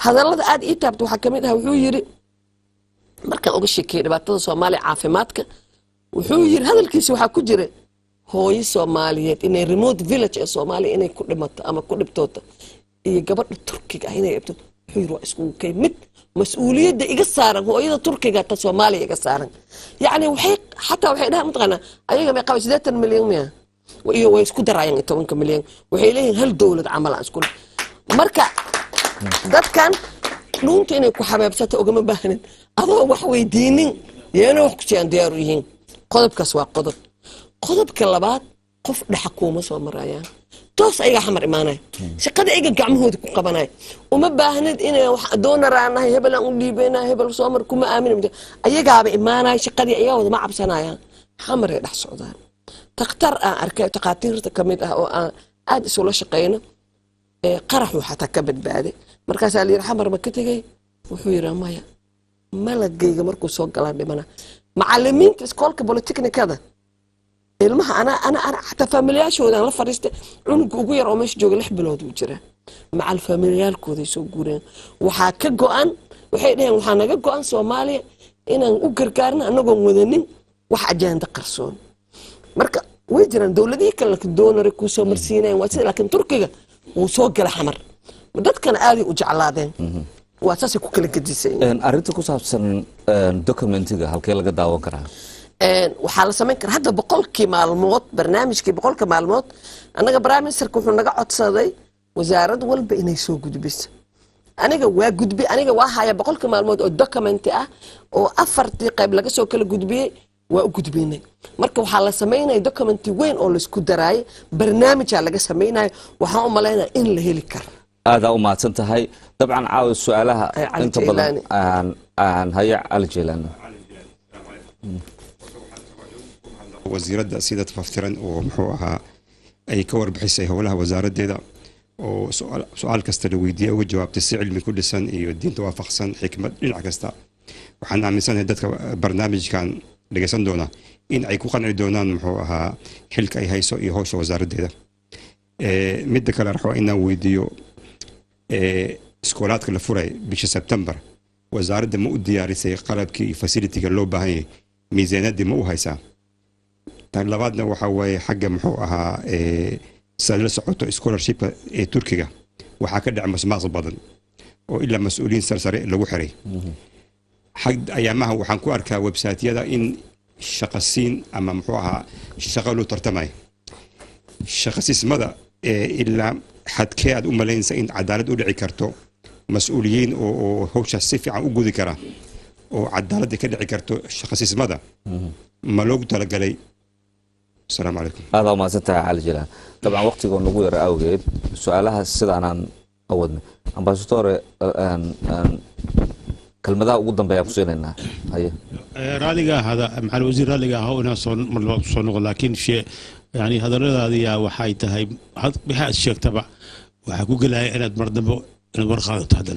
hadallada aad ii taabto waxa kamid ah wuxuu yiri marka uga sheekay dhibaatada Soomaaliya caafimaadka wuxuu yiri hadalkiisa waxa ku jira hooyo Soomaaliyeed inay remote village ee Soomaaliya inay ku dhimato ama ku dhibtooto iyo gabadha Turkiga inay dhibto xiro isku kay mid mas'uuliyadda iga saaran hooyada Turkiga ta Soomaaliya iga saaran yaani waxay xataa waxay dhahay mataqana ayaga ma qabo 80 milyan miya iyo way isku darayaan 10 milyan waxay leeyihiin hal dawlad camal aan isku marka dadkan dhunta inay ku xabaabsato ogama baahnin adoo wax weydiinin yeena wax ku jaan diyaar u yihiin qodobkaas waa qodobka labaad qof dhaxkuuma soo maraya toos ayaga xamar imaanay shaqada ayaga gacmahooda ku qabanay uma baahnid inay wax doonaraanahay hebel aan u dhiibeynaa hebel soo mar kuma aamin ayagaaba imaanay shaqadii ayaga wada ma cabsanayaan xamar ay dhax socdaan taqtar aan arkay taqaatiirta kamid ah oo aan aad isula shaqeyno qarax waxa ta ka badbaaday markaas la yiraahdo xamar ma ka tagay wuxuu yiraahdaa maya malagayga markuu soo galaa dhimana macallimiinta iskoolka polytechnicada ilmaha ana حتى familiyaashooda la fariistay cunug ugu yar oo meesha jooga 6 bilood uu jira macal familiyaalkooda soo guureen waxa ka go'an waxay dhaheen waxa naga go'an Soomaaliya inaan u gargaarno anagoo wadanin wax ajanda qarsoon marka way jiraan dawladii kale ka doonar ku soo marsiinayeen waa sida laakiin Turkiga uu soo gala xamar dadkana aad u jeclaadeen واساسي كل قديسين أرنت كوساب سن دوكيمنتيga halkee laga daawan karaa waxaa la samayn karaa hadda boqolkii maalmood barnaamijkii boqolka maalmood anaga barnaamijka wuxuu naga codsaday wasaarad walba inay soo gudbiso aniga waa gudbi aniga waa haya boqolka maalmood oo document ah oo afartii qayb laga soo kala gudbiyay waa u gudbinay marka waxaa la sameynay document weyn oo la isku daray barnaamij laga sameynay waxaan u maleynaa in la heli karo aada u maadsan tahay dabcan caawa su'aalaha inta badan aan haya aljeelana wasiiradda sida tafaftiran oo muxuu ahaa ay ka warbixisay howlaha wasaaraddeeda oo su'aal kasta la weydiiyay uga jawaabtay si cilmi ku dhisan iyo diinta waafaqsan xikmad dhinac kasta waxaan aaminsanahay dadka barnaamijkan dhegeysan doona in ay ku qanci doonaan muxuu ahaa xilka ay hayso iyo howsha wasaaraddeeda midda kale rabo inaan weydiiyo iskoolaadka la furay bisha September wasaaradda ma u diyaarisay qalabkii iyo facility-ga loo baahan yahay miisaaniyadii ma u haysaa tan labaadna waxa waaye xagga muxuu ahaa sida la socoto scholarship ee Turkiga waxaa ka dhacay masmaaqs badan oo ilaa mas'uuliyiin sarsare lagu xiray xag ayaamaha waxaan ku arkaa website-yada in shaqasiin ama muxuu ahaa shaqo loo tartamay shaqasiismada ilaa xadkee aad u malaynaysa in cadaalad u dhici karto mas'uuliyiin oo hawsha si fiican u gudi kara oo cadaalad ka dhici karto shaqasiismada ma loogu talagalay السلام عليكم هذا ما ستة على الجيران طبعا وقتي قلنا نقول رأوجيد سؤالها السيد عن أودنا أمباسطور كلمة ذا قدام بيا بسيرنا هي راليجا هذا مع الوزير راليجا هو ناس صنع لكن شيء يعني هذا الرضا وحايته هاي بهذا الشيء تبع وحقوق لها أنا مردم المرخاض هذا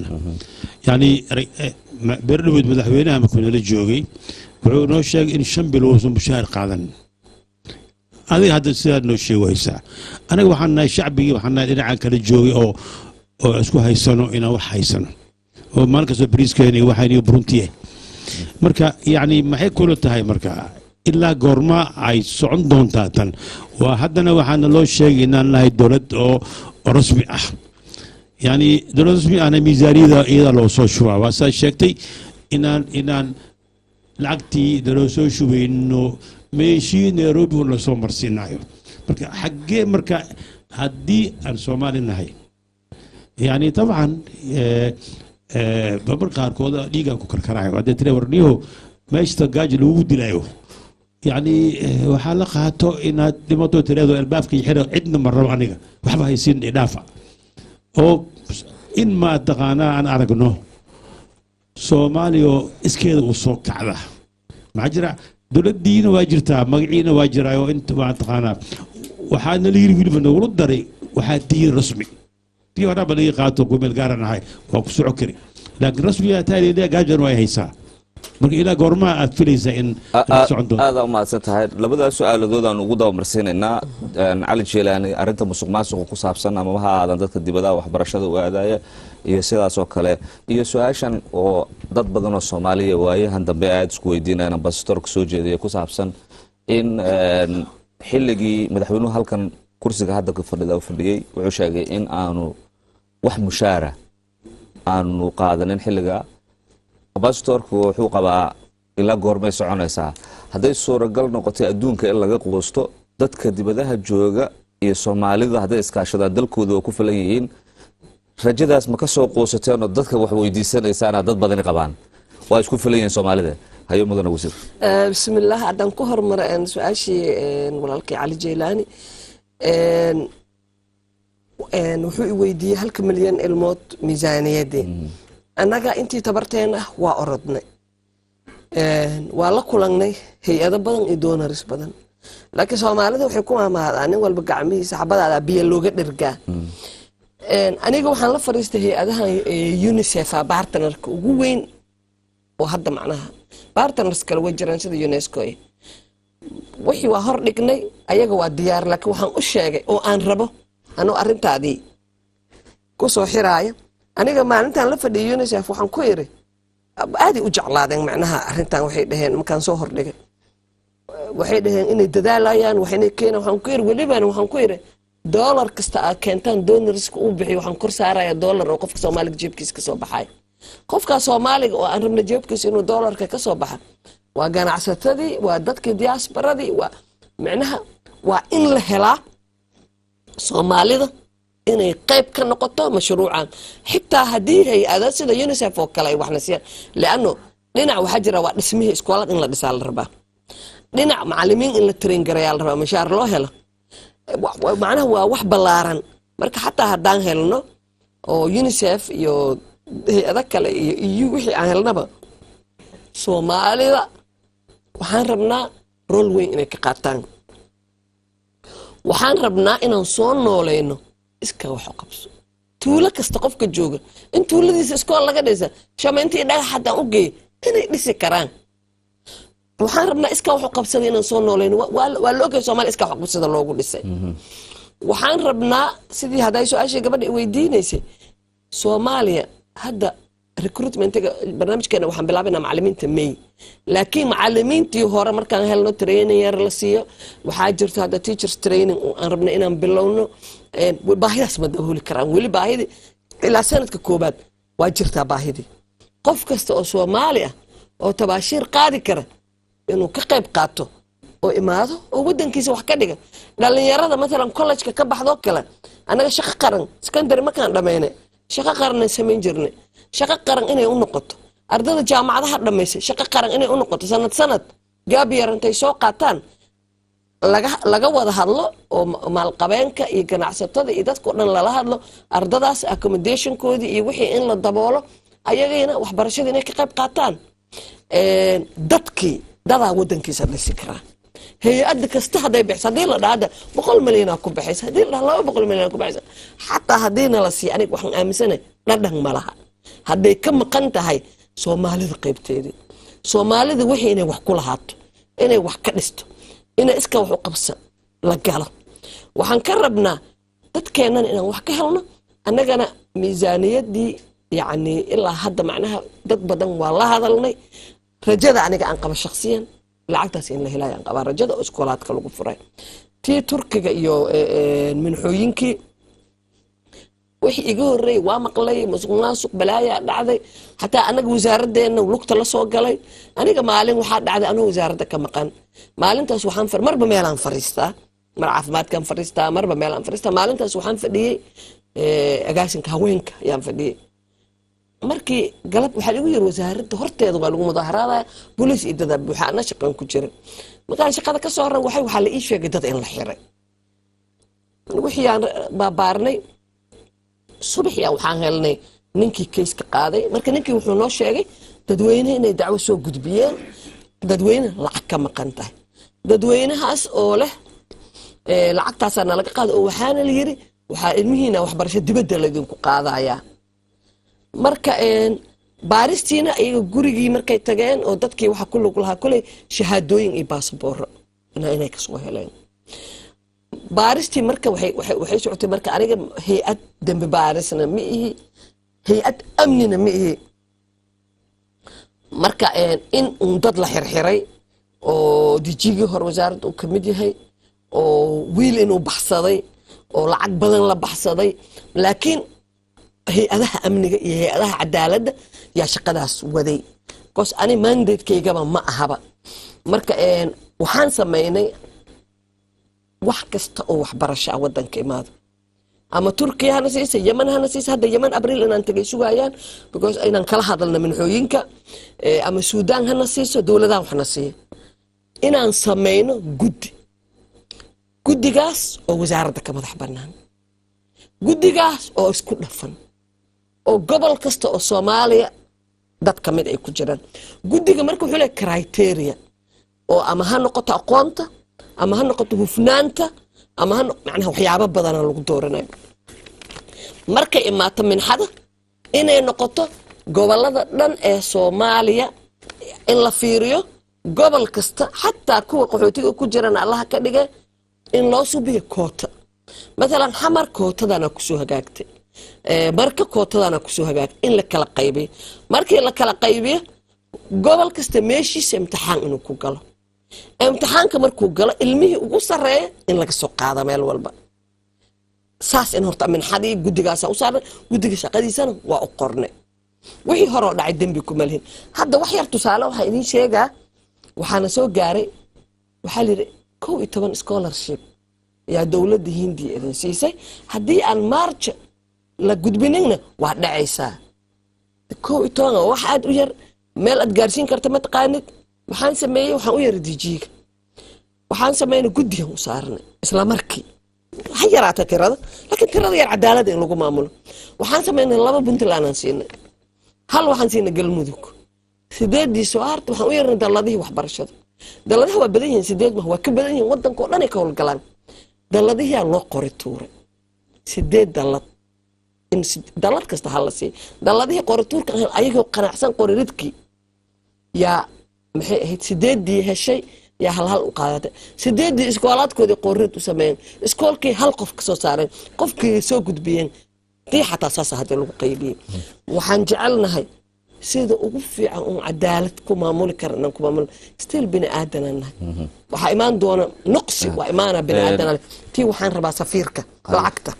يعني برنامج مدحوينها ما كنا للجوجي وعنو شيء إن شنبلوز مشاهر قاعدن هذه هذا السيد إنه شيء ويسع أنا وحنا شعبي وحنا إلى عن كل جوي أو أسكو هيسانو إنا وحيسانو ومالك بريس كيني وحيني برونتيه مركا يعني ما هي كله تهاي مركا إلا قرما عايز صعد دون تاتن وحدنا وحنا لو شيء إن الله الدولة أو رسمي يعني دولة رسمي أنا ميزانية إذا لو صوشوا واسا شكتي إن لعقتي دولة صوشوا إنه ماشي نيروبي ولا سومر سينايو مركا حقي مركا هدي الصومالي نهاي يعني طبعا بمركا كودا ليغا كوكركراي وهذا تري ورنيو ما يشتاج لو ديلايو يعني وحلقاتو ان دمتو تريدو البابك يحرق عندنا مره انيغا waxba haysin idaafa oo in ma taqaana aan aragno Soomaaliyo iskeeda u soo kacda ma jira dowladdiina waa jirtaa magaciina waa jiraayo inta ma taqaana waxaana la yiri wiliba nagu daray waxa diin rasmi tii hore bal ay qaato ku meel gaaran ahay waa ku soo kari laakiin rasmiga taariikhda gaajan way haysaa marka ila goorma aad filaysaa in socdo aada ma santahay labada su'aaladood aan ugu daba marsiinayna cali jeelaani arinta musuqmaasuqa ku saabsan ama waxa aadan dadka dibadda waxbarashada u aadaya iyo sidaas oo kale iyo su'aashan oo dad badan oo Soomaaliya waayahan dambe aad isku weydiinayaan ambassadorka soo jeediyay ku saabsan in xilligii madaxweynuhu halkan kursiga hadda ka fadhiyay wuxuu sheegay in aanu wax mushaara aanu qaadanin xilliga ambassadorku wuxuu qabaa ila goormay soconaysaa haday suuragal noqotay adduunka in laga quusto dadka dibadaha jooga iyo Soomaalida haday iskaashadaan dalkooda oo ku filan yihiin rajadaas ma ka soo quusateen oo dadka wax weydiisanaysan dad badan qabaan waa isku filan yihiin Soomaalida hayo mudana wasiir bismillaah adan ku hormar aan su'aashi walaalkay cali jeelaani wuxuu weydiiyay 1 milyan ilmood miisaaniyadii anaga intii tabarteena waa orodnay waa la kulanay hay'ado badan iyo donors badan laakiin Soomaalida waxay ku maamaadaan nin walba gacmihiisa xabadaada biyo looga dhirgaa aniga waxaan la fariistay hay'adaha UNICEF partnerka ugu weyn oo hadda macnaha partners kale way jiraan sida UNESCO wixii waa hor dhignay ayaga waa diyaar laakiin waxaan u sheegay oo aan rabo anoo arintaadii ku soo xiraayo aniga maalintan la fadhiyay UNICEF waxaan ku yiri aadi u jeclaadeen macnaha arintan waxay dhaheen markaan soo hor dhigay waxay dhaheen inay dadaalayaan waxayna keenayaan waxaan ku yiri waliba waxaan ku yiri dollar kasta aad keentaan donorska u bixi waxaan kor saarayaa dollar oo qofka Soomaaliga jeebkiisa ka soo baxay qofka Soomaaliga oo aan rabna jeebkiisa inuu doolarka ka soo baxa waa ganacsatadii waa dadkii diasporadii waa macnaha waa in la helaa Soomaalida inay qayb ka noqoto mashruucan xitaa hadii hay-ada sida UNICEF oo kale ay wax nasiyaan laano dhinac waxa jira waa dhismihii iskoolad in la dhisaa la rabaa dhinac macallimiin in la train gareeyaa la rabaa mashaar loo helo macnaha waa wax balaaran marka xataa hadaan helno oo UNICEF iyo hay-ada kale iyo EU wixii aan helnaba Soomaalida waxaan rabnaa rol weyn inay ka qaataan waxaan rabnaa inaan soo nooleyno iska wax qabso tuulo kasta qofka jooga in tuuladiisa iskool laga dhisa shamayntii dhagax hadaan u geey inay dhisi karaan waxaan rabnaa iska wax qabsada inaan soo nooleyno waa looga Soomaali iska wax qabsada loogu dhisay waxaan rabnaa sidii haday su'aashay gabadha weydiinaysay Soomaaliya hadda recruitment-ga barnaamijkeena waxaan bilaabaynaa macallimiinta May laakiin macallimiintii hore markaan helno training yar la siiyo waxaa jirta hadda teachers training oo aan rabnaa inaan bilowno baahidaas ma dabooli karaan weli baahidi ilaa sanadka koobaad waa jirtaa baahidi qof kasta oo Soomaali ah oo tabaashir qaadi kara inuu ka qayb qaato oo imaado oo wadankiisa wax ka dhiga dhalinyarada mesela college-ka ka baxdo kale anaga shaqo qaran secondary ma kan dhameynay shaqo qaran sameyn jirnay shaqo qaran inay u noqoto ardayda jaamacadaha dhameysay shaqo qaran inay u noqoto sanad gaab yarantay soo qaataan laga wada hadlo oo maalqabeenka iyo ganacsatada iyo dadka dhan lala hadlo ardadaas accommodationkoodii iyo wixii in la daboolo ayagayna waxbarashada inay ka qayb qaataan dadkii dadaa wadankiisa dhisi karaa hay-ad kasta haday bixis hadii la dhaada 100 milyan ku bixis hadii la 200 milyan ku bixis xataa hadii la sii aniga waxaan aaminsanahay dhadhan malaha haday ka maqan tahay Soomaalida qaybteedii Soomaalida wixii inay wax ku lahaato inay wax ka dhisto inay iska wax u qabsan la galo waxaan ka rabnaa dadkeenan inaan wax ka helno annagana miisaaniyadii yani ilaa hadda macnaha dad badan waa la hadalnay rajada aniga aan qaba shakhsiyan lacagtaas in la helayo aan qaba rajada iskoolaadka lagu furay tii Turkiga iyo minxooyinkii wixii iga horeey waa maqlay musuqmaasuq balaaya dhacday hatta anaga wasaaraddeena lugta la soo galay aniga maalin waxa dhacday aniga wasaaradda ka maqan maalintaas waxaan marba meelaan fariistaa mar caafimaadkan fariistaa marba meelaan fariistaa maalintaas waxaan fadhiyay agaasinka haweenka ayaan fadhiyay markii galab waxa lagu yiri wasaaradda horteeda waa lagu mudaharaadaya booliis idada buuxaana shaqan ku jira markaan shaqada ka soo ran waxa la ii sheegay dad in la xiray wixii aan baabaarnay subaxii waxaan helnay ninkii case-ka qaaday marka ninkii wuxuu noo sheegay dadweynaha inay dacwo soo gudbiyeen dadweyne lacag ka maqan tahay dadweynahaas oo leh lacagtaas aan laga qaado oo waxaana la yiri waxa ilmihiina waxbarasho dibadda la idinku qaadaya marka baaristiina ayaga gurigii markay tageen oo dadkii waxa ku lug lahaa kulay shahaadooyin iyo baasaboor inay ka soo heleen baaristii marka waxay socotay marka aniga hay-ad dambi baarisna ma ihi hay-ad amnina ma ihi marka in dad la xirxiray oo dijigii hor wasaaradda uu kamid yahay oo wiil inuu baxsaday oo lacag badan la baxsaday laakiin hay-adaha amniga iyo hay-adaha cadaaladda yaa shaqadaas waday because ani mandate-kaygaba ma ahaba marka waxaan sameynay wax kasta oo waxbarasho wadanka imaado ama Turkiya hana siisa Yemen hana siisa hadda Yemen Abriil inaan tagay sugayaan because inaan kala hadalna minxooyinka ama Suudaan hana siiso dawladaha waxna siiyo inaan sameyno guddigaas oo wasaaradda ka madax bannaan guddigaas oo isku dhafan oo gobol kasta oo Soomaaliya dad kamid ay ku jiraan guddiga marka wuxuu leeyahay criteria oo ama ha noqoto aqoonta ama ha noqoto hufnaanta ama macnaha waxyaabo badan lagu dooranayo marka imaata minxada inay noqoto gobolada dhan ee Soomaaliya in la fiiriyo gobol kasta xataa kuwa qaxootiga ku jiraan Allah ka dhigay in loo subiyo koota مثلا حمر كوتدانا كسو هagaagtay marka kootadana kusoo hagaag in la kala qaybiyo markii la kala qaybiyo gobol kasta meeshiisa imtixaan inuu ku galo imtixaanka markuu galo ilmihii ugu sareeyo in laga soo qaado meel walba saas in horta min xadii gudigaas u saaray gudiga shaqadiisana waa u qornay wixii hore oo dhacay dembi kuma lihin hadda wax yar tusaale waxaa idiin sheegaa waxaana soo gaaray waxaa layidhi 11 scholarship yaa dowladda hindiya idin siisay haddii aan march la gudbinayna waa dhacaysaa 11 wax aad u yar meel aad gaarsiin karta ma taqaanid waxaan sameeyey waxaan u yara dijiiga waxaan sameynay guddigan u saarnay isla markii ha yaraata tirada laakiin tirada yar cadaalada in lagu maamulo waxaan sameynay 2 puntland aan siinay hal waxaan siinay galmudug 8 soo harta waxaan u yarnay daladihii waxbarashada daladaha waa badan yihiin 8 ma waa ka badan yihiin wadanka oo dhan ay ka howlgalaan daladihii aa loo qori tuuray 8 dalad in dalad kasta hal la siiyo daladihii qori tuurka ayagoo qanacsan qori ridkii yaa maxay ahayd 8 heshay yaa hal u qaadatay 8 iskoolaadkoodii qorid u sameeyeen iskoolkii hal qof ka soo saareen qofkii soo gudbiyeen tii xataa saas hadii lagu qaybiyay waxaan jecelnahay sida ugu fiican oo cadaalad ku maamuli karna ku maamul still bini aadananahay waxa imaan doona nuqsi waa imaana bini aadan tii waxaan rabaa safiirka lacagta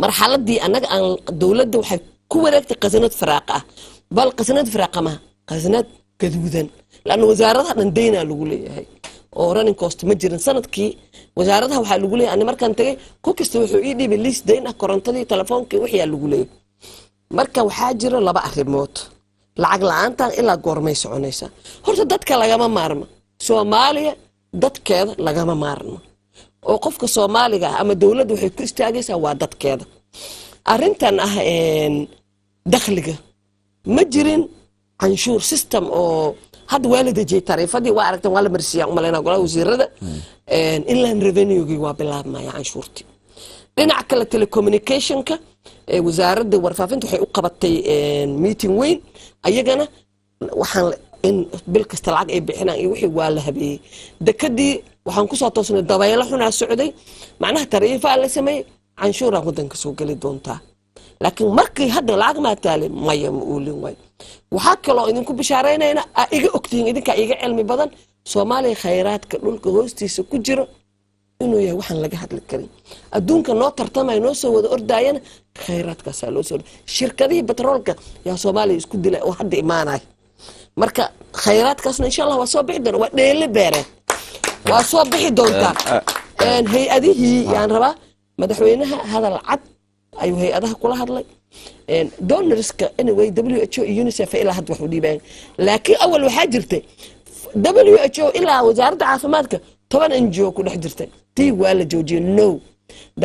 marxaladii anaga aan dawladda waxay ku wareegtay qasnad faraaq ah bal qasnad faraaq ma qasnad gaduudan laana wasaaradaha dhan deyna lagu leeyahay oo running cost ma jirin sanadkii wasaaradaha waxa lagu leeyahay ani markaan tagay ku kasta wuxuu ii dhibay list deyn ah korontadii telefoonka wixii lagu leeyahay marka waxaa jira laba arrimood lacag la'aanta ilaa goormay soconaysa horta dadka lagama maarmo Soomaaliya dadkeeda lagama maarmo oo qofka Soomaaliga ama dawladdu waxay ku istaagaysaa waa dadkeeda arintan ah dakhliga ma jirin canshuur system oo had waalida jey tariifadii waa aragtan waa la marsiyaa umalena golaha wasiirada inland revenue-gi waa bilaabmaya canshuurtii dhinaca kale telecommunication-ka wasaaradda warfaafinta waxay u qabatay meeting weyn ayagana waxaan in bil kasta lacag ay bixinaan iyo wixii waa la habeeyay dekadii waxaan ku soo toosnay dabaylo xunaa socday macnaha tariifa la sameeyay canshuura wadanka soo gali doontaa laakiin markii hadda lacag ma taale maya ma uulin way waxa kale oo idinku bishaareynayna iga ogtiin idinka iga cilmi badan Soomaaliya khayraadka dhulka hoostiisa ku jiro inuu yahay waxaan laga hadli karin adduunka noo tartamay noo soo wada ordaayana khayraadkaas loo soo shirkadihii petroolka yaa Soomaaliya isku dilay oo hadda imaanay marka khayraadkaasna insha Allah waa soo bixi doona waa dheele beereed waa soo bixi doontaa hay-adihii yaan rabaa madaxweynaha hadal cad ayuu hay-adaha kula hadlay donorska anyway WHO UNICEF ilaa had wax u dhiibaan laakiin awal waxaa jirtay WHO ilaa wasaaradda caafimaadka 10 NGO ku dhex jirtay tii waa la joojiyay no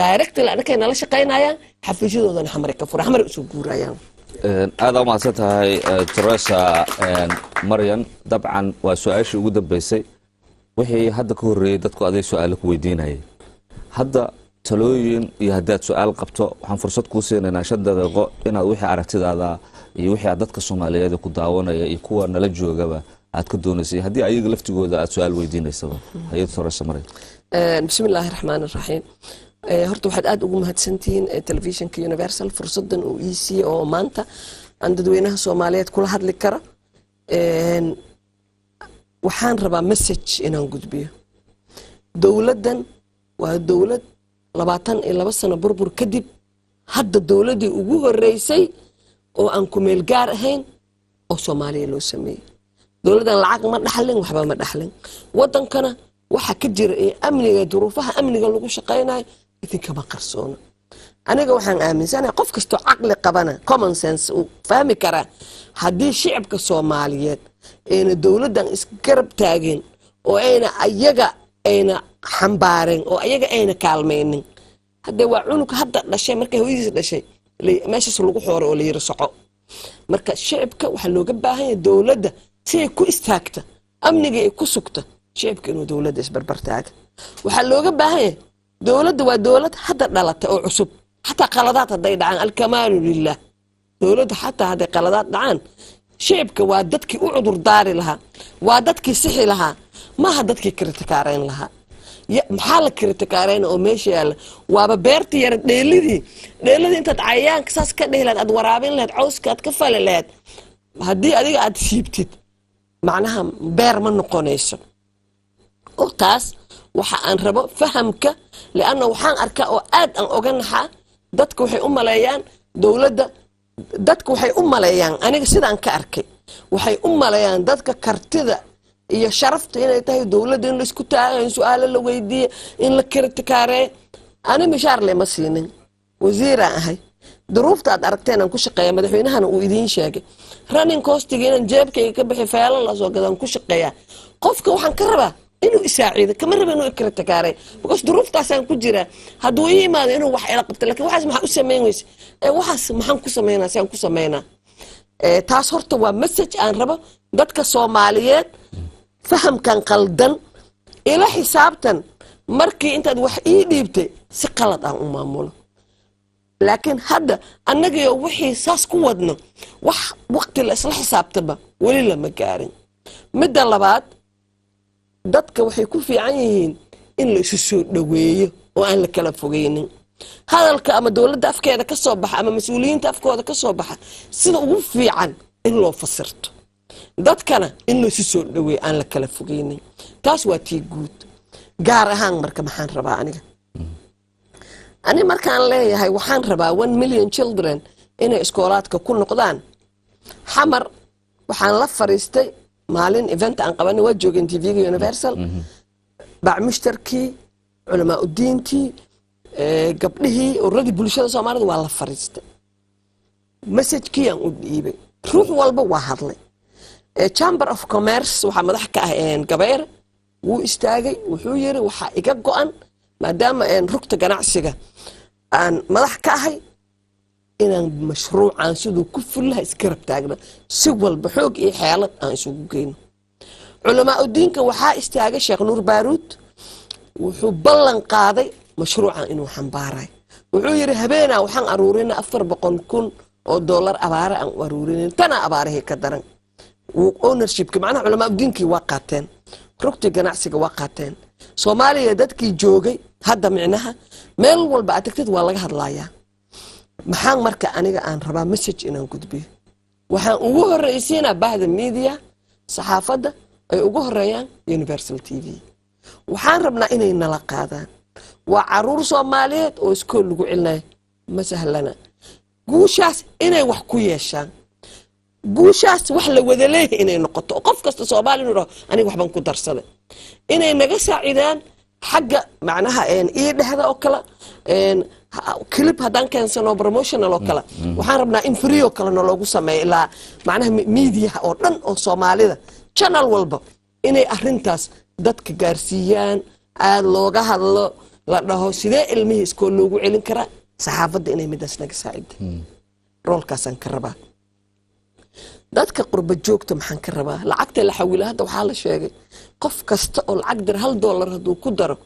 directly anaka nala shaqeynayaan xafiisyadoodan xamar ka fura xamar isu guurayaan aad u mahadsan tahay Teresa Maryan dabcan waa su'aashii ugu dambeysay wixii hadda ka horeeyay dadku aday su'aalo ku weydiinayay hadda talooyin iyo haddaad su'aal qabto waxaan fursad kuu siinaynaa 5 daqiiqo inaad wixii aragtidaada iyo wixii dadka Soomaaliyeed ku daawanaya iyo kuwa nala joogaba aad ka doonaysay haddii ayaga laftigooda aad su'aal weydiinaysaba hay'ad Teresa Maryan bismillaahir rahmaanir rahiim horta waxaad aad ugu mahadsantihiin telefishinka Universal fursadan oo EC oo maanta aan dadweynaha Soomaaliyeed kula hadli karo waxaan rabaa message inaan gudbiyo dawladdan waa dawlad 22 sano burbur kadib hadda dawladii ugu horeysay oo aan ku meel gaar ahayn oo Soomaaliya loo sameeyay dawladdan lacag ma dhaxlin waxba ma dhaxlin wadankana waxa ka jira amniga duruufaha amniga lagu shaqeynayo idinka ma qarsoona aniga waxaan aaminsanahay qof kasto aqli qabana common sense uu fahmi kara hadii shicibka Soomaaliyeed ee dawladdan isgarab taageen oo ayna ayaga ayna xambaareen oo ayaga ayna kaalmeynin hadda waa cunug hadda dhashay markay hooyadiis dhashay meeshaas lagu xooro oo la yiri soco marka shicibka waxa looga baahan yahay dawladda si ay ku istaagta amniga ay ku sugta shicibka inuu dawladda isbarbar taaga waxa looga baahan yahay dawladda waa dawlad hadda dhalatay oo cusub xataa qaladaad haday dhacaan alkamaalu lillah dawladda xataa haday qaladaad dhacaan shicibka waa dadkii u cudur daari lahaa waa dadkii sixi lahaa maaha dadkii kritikaareen lahaa maxaa la kritikaareen oo meesha yaala waaba beertii yar dheelidii intaad cayayaanka saas ka dhihi lahayd aad waraabin lahayd cawska aad ka fali lahayd haddii adiga aad siibtid macnaha beer ma noqonayso oo taas waxa aan rabo fahamka lianna waxaan arkaa oo aad aan oga naxaa dadka waxay u maleeyaan dawladda dadku waxay u maleeyaan aniga sidaan ka arkay waxay u maleeyaan dadka kartida iyo sharafta inay tahay dawladda in la isku taago in su'aalo la weydiiyo in la kritikaareeyo ani mishaar lema siinin wasiiraan ahay duruufta aad aragteen aan ku shaqeeya madaxweynahana uu idiin sheegay running costiga inaan jeebkayga ka bixi feelo la soo gadaan ku shaqeeyaa qofka waxaan ka rabaa inuu isaaciido kama raba inuu kritikaareeyo because duruuftaasaan ku jiraa hadduu ii imaado inuu wax ila qabto laakiin waxaas maxaa u samayn weyse waxaas maxaan ku samaynaa siaan ku samaynaa taas horta waa message aan rabo dadka Soomaaliyeed fahamkan qaldan ila xisaabtan markii intaad wax ii dhiibtay si qalad aan u maamulo laakiin hadda annaga wixii saas ku wadno wax waqti la isla xisaabtaba wali lama gaarin midda labaad dadka waxay ku fiican yihiin in la isu soo dhaweeyo oo aan la kala fogeynin hadalka ama dawladda afkeeda ka soo baxa ama mas'uuliyiinta afkooda ka soo baxa sida ugu fiican in loo fasirto dadkana in la isu soo dhaweeyo aan la kala fogeynin taas waa tii guud gaar ahaan marka maxaan rabaa ani markaan leeyahay waxaan rabaa 1 million children inay iskoolaadka ku noqdaan xamar waxaan la fariistay maalin event aan qabanay waa joogeen TV-ga Universal baac mushtarkii culamaa u diintii gabdhihii ururada bulshada Soomaalida waa la fariistay message-kii aan u dhiibay ruux walba waa hadlay Chamber of Commerce waxa madax ka ah gabeer wuu istaagay wuxuu yiri waxa iga go'an maadaama rugta ganacsiga aan madax ka ahay inaan mashruucan sidoo ku fulaha iska rabtaagna si walba xoog iyo xeelad aan isugu geeyno culamaa u diinka waxa istaagay Sheekh Nuur Baaruud wuxuu ballan qaaday mashruucan inuu xambaaray wuxuu yiri habeena waxaan aruurinaa 400,000 oo dollar abaara aan aruurinay tana abaarahay ka daran ownership macnaha culamaa u diinkii waa qaateen rugta ganacsiga waa qaateen Soomaaliya dadkii joogay hadda micnaha meel walba aad tagtid waa laga hadlayaa maxaan marka aniga aan rabaa message inaan gudbiyo waxaan ugu horeysiinaa bahda media saxaafadda ay ugu horeeyaan Universal TV waxaan rabnaa inay nala qaadaan waa caruur Soomaaliyeed oo iskool lagu cilnay ma sahlana guushaas inay wax ku yeeshaan guushaas wax la wada leeyahay inay noqoto qof kasta Soomaali inuu aniga waxban ku darsaday inay naga saacidaan xagga macnaha ii dhexda oo kala clip hadan keensano promotional oo kala waxaan rabnaa in free oo kala loogu sameeyo ilaa macnaha media oo dhan oo Soomaalida channel walba inay arintaas dadka gaarsiiyaan aad looga hadlo la dhaho sidee ilmihi iskool loogu celin karaa saxaafadda inay midaas naga saacido roolkaasan ka rabaa dadka qurba joogta maxaan ka rabaa lacagta la xawila hadda waxa la sheegay qof kasta oo lacag dir $1 haduu ku daro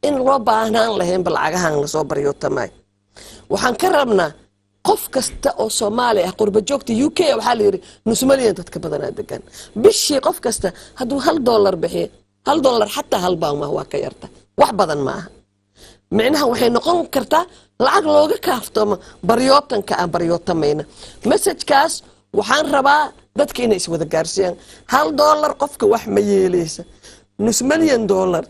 in loo baahnaan lahayn lacagahan la soo bariyo tamay waxaan ka rabnaa qof kasta oo Soomaali ah qurba joogta UK waxa la yiri nus milyan dadka badan degan bishii qof kasta haduu $1 bixiyo $1 xataa hal baa ma waa ka yarta wax badan ma aha micnaha waxay noqon kartaa lacag looga kaaftoma bariyootanka aan bariyootamayna message-kaas waxaan rabaa dadka inay iswada gaarsiiyaan $1 qofka wax ma yeelaysa nus milyan $,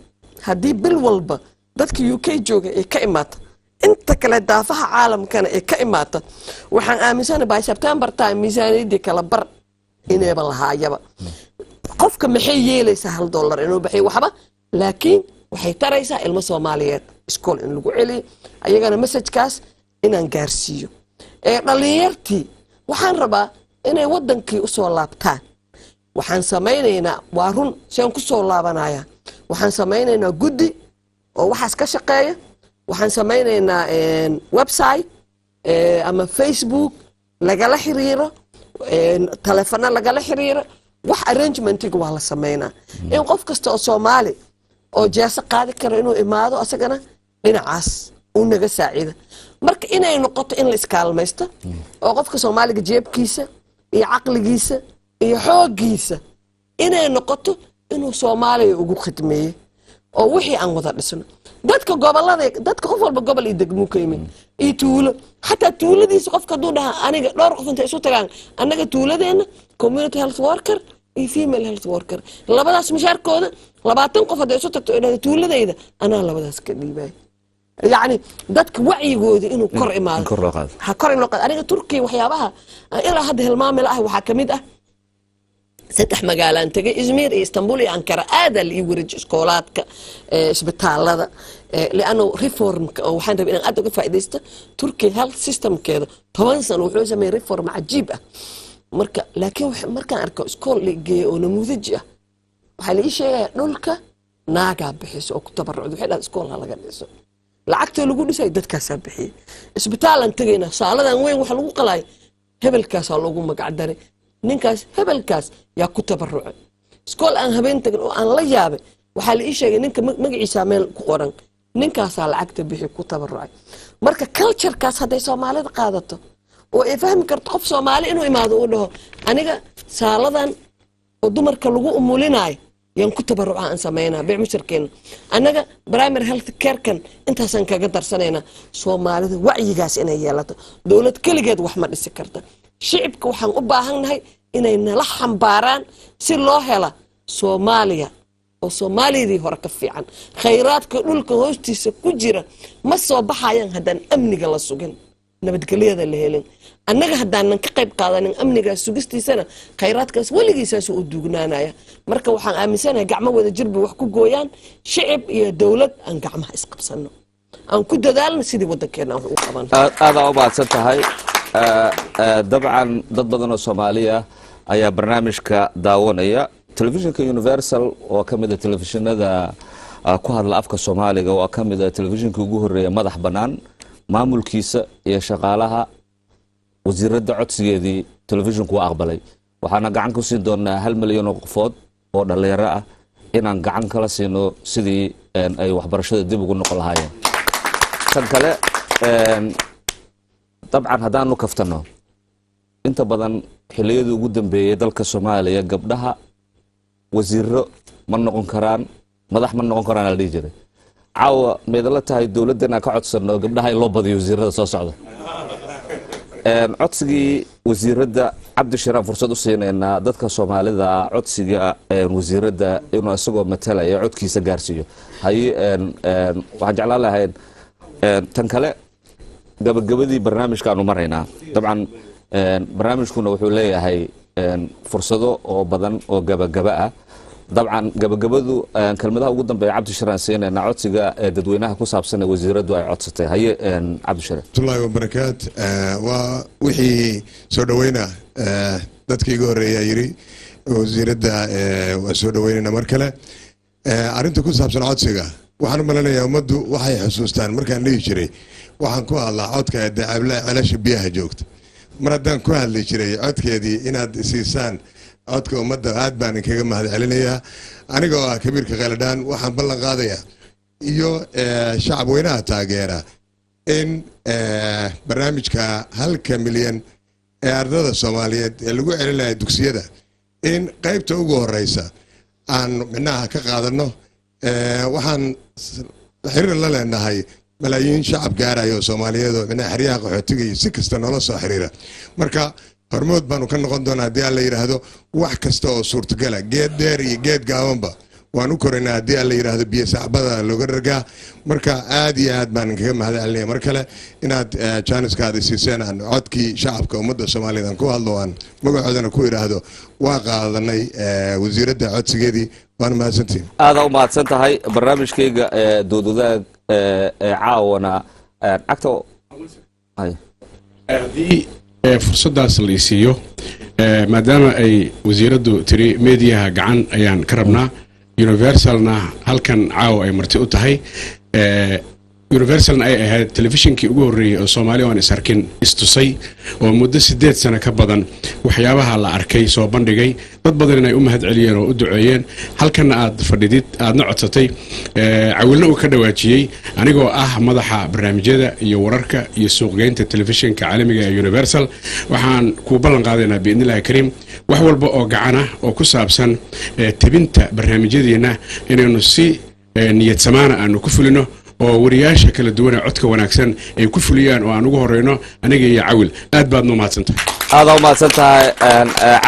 haddii bil walba dadka UK jooga ay ka imaata inta kale daafaha caalamkana ay ka imaata waxaan aaminsanahay by September time miisaaniyadii kala bar inayba lahaayaba qofka maxay yeelaysaa $1 inuu bixiyo waxba laakiin waxay taraysaa ilmo Soomaaliyeed iskool in lagu celiyo ayagana message-kaas inaan gaarsiiyo dhalinyartii waxaan rabaa inay wadankii u soo laabtaan waxaan sameynaynaa waa run saan ku soo laabanaya waxaan sameynaynaa guddi oo waxaas ka shaqeeya waxaan sameynaynaa website ama Facebook lagala xiriiro telefoon lagala xiriiro wax arrangement-iga waa la sameynaa in qof kasta oo Soomaali oo jeesa qaadi karo inuu imaado asagana dhinacaas uu naga saacido marka inay noqoto in la iskaalmaysto oo qofka Soomaaliga jeebkiisa iyo aqligiisa iyo xoogiisa inay noqoto inuu Soomaaliya ugu khidmeeyo oo wixii aan wada dhisno dadka gobolada dadka qof walba gobol iyo degmo ka yimid iyo tuulo xataa tuuladiisa qofka duu dhaha aniga dhowr qof inta isu tagaan anaga tuuladeena community health worker iyo female health worker labadaas mishaarkooda 20 qof hadda isu tagto ee tuuladayda anaa labadaas ka dhiibay يعني dadka wacyigooda inuu kor imaado ha kor inoo qaad aniga Turkiga waxyaabaha ilaa hadda hilmaamil ah waxa kamid ah saddex magaalaan tagay Izmir iyo Istanbul iyo Ankara aada li wareej iskoolaadka isbitaalada لأنه ريفورم وحنا ربنا قد فائدته تركيا هيلث سيستم كده 10 سنة وحنا سمي ريفورم عجيبة مركا لكن مركا أركو سكول اللي ونموذجة وحلي شيء نولك ناقة بحيس أو تبرع وحنا سكول هلا جالسوا لعكت اللي يقولوا سيدات كسب بحي اسبتال انتجينا صالة وين وحلو قلاي هبل كاس الله قوم قعدري نينكاس هبل كاس يا كتبرع سكول أن هبين تجن أن لا يابه وحلي شيء نينك مجلس عمل قرن ninkaas lacagta bixi ku tabarucay marka culture kaas haday Soomaalida qaadato oo ay fahmi karto qof Soomaali inuu imaado oo dhaho aniga saaladan oo dumarka lagu umulinaay yan ku tabaruca aan sameeyna bicmushirkeen anaga primary health care kan intaasan kaga darsanayna Soomaalida wacyigaas inay yeelato dawlad kaligeed wax ma dhisi karta shicibka waxaan u baahanahay inay nala xambaaraan si loo helo Soomaaliya وصومالي هورا كفيعان خيرات كلك هوستيس كجرا ما سو بخايان هدان امنيغا لا سوغن نبدغليدا لا هيلين انغا هدان كقيب قادانين امنيغا سوغستيسنا خيراتكاس وليغيسا سو دوغنانايا marka waxaan aaminsanahay gacmo wada jirbi wax ku gooyaan shicib iyo dawlad aan gacmaha isqabsano aan ku dadaalno sidii wadankeena wax u qaban aada u baadsan tahay dabcan dad badan oo Soomaaliya ayaa barnaamijka daawanaya تلفزيون يونيفرسال وكمل التلفزيون هذا كهذا الأفكار الصومالية وكمل التلفزيون كجوهر مدح بنان ما ملكيس يشغالها وزير الدعوة سيدي تلفزيون كوا أقبلي وحنا قاعد كوسين دون 500,000 قفود وده اللي رأى إن قاعد كلاسينو سيدي أي وحبرشة دي بقول نقول هاي سنكلا طبعا هذا إنه كفتنا أنت بدن حليد وجودن بيدلك الصومالية قبلها وزير من نقول كران مدح من نقول كران اللي يجري عاو ميدلتها هاي الدولة دنا كعد صرنا قبلها هاي اللوبة دي وزير هذا صعدة عدسجي وزير ده عبد الشرام فرصة سين إن ضدك الصومالي ده عدسجي وزير ده إنه سجوا مثلا يعود كيس جارسيو هاي وهجعل لها هاي تنكله قبل دي برنامج كانوا مرينا طبعا برنامج كنا وحوليه هاي فرصته أو بدن أو جبا طبعا جبا كلمتها وجودا بعبد الشران سين إن عدسجي تدوينها كوساب سنة وزير ده عدسته هاي عبد الشران. الله وبركاته ووحي سودوينا dadkii ugu horeeyay yiri wasiirada Soodaweynina markale arinta ku saabsan codsiga waxaan malanayaa umadu waxay xusuustaan markaan leeyahay jiray waxaan ku hadlaa codka daabla calash biyaha joogta maradaan ku hadlay jiray codkeedii inaad siisaan codka umada aad baan kaga mahadcelinayaa anigoo ah kabiirka qeeladaan waxaan ballan qaadayaa iyo shacab weynaha taageera in barnaamijka 1 milyan ee ardada Soomaaliyeed ee lagu celinayo dugsiyada in qaybta ugu horeysa aan minaha ka qaadano waxaan xiriir la leenahay malaayiin shacab gaarayo Soomaaliyeed oo minaha xiriyaha qaxootiga iyo si kasta nolol soo xiriira marka hormood baanu ka noqon doonaa hadii la yiraahdo wax kasta oo suurtagal ah geed dheer iyo geed gaabanba waan u korinaa hadii la yiraahdo biyo sacbada looga dhargaa marka aad iyo aad baan kaga mahadcelinaya mar kale inaad channelskaada siiseen aan codkii shacabka ummadda Soomaaliyeed ku hadlo aan magacoodana ku yiraahdo waa qaadanay wasiirada codsigeedii waan mahadsantiin aad u mahadsan tahay barnaamijkayga doodoodaag caawana agto ay hadii fursadaas la isiiyo maadaama ay wasiiradu tiri meediyaha gacan ayaan ka rabnaa Universalna halkan caaw ay marti u tahay Universalna ay ahayd telefishinkii ugu horeeyay oo Soomaaliya aan isarkin istusay oo muddo 8 sano ka badan waxyaabaha la arkay soo bandhigay dad badan inay u mahad celiyeen oo u duceeyeen halkan aad fadhidid aadna codsatay cawilna uu ka dhawaajiyay anigoo ah madaxa barnaamijyada iyo wararka iyo suuqgeynta telefishinka caalamiga ee Universal waxaan ku ballan qaadaynaa biidnillaahi kariim wax walba oo gacana oo ku saabsan tibinta barnaamijyadeena inaynu si niyad samaana aanu ku fulino oo wariyaasha kala duwan codka wanaagsan ay ku fuliyaan oo aan ugu horeyno aniga iyo cawil aad baad noo mahadsantahay هذا ما سنتها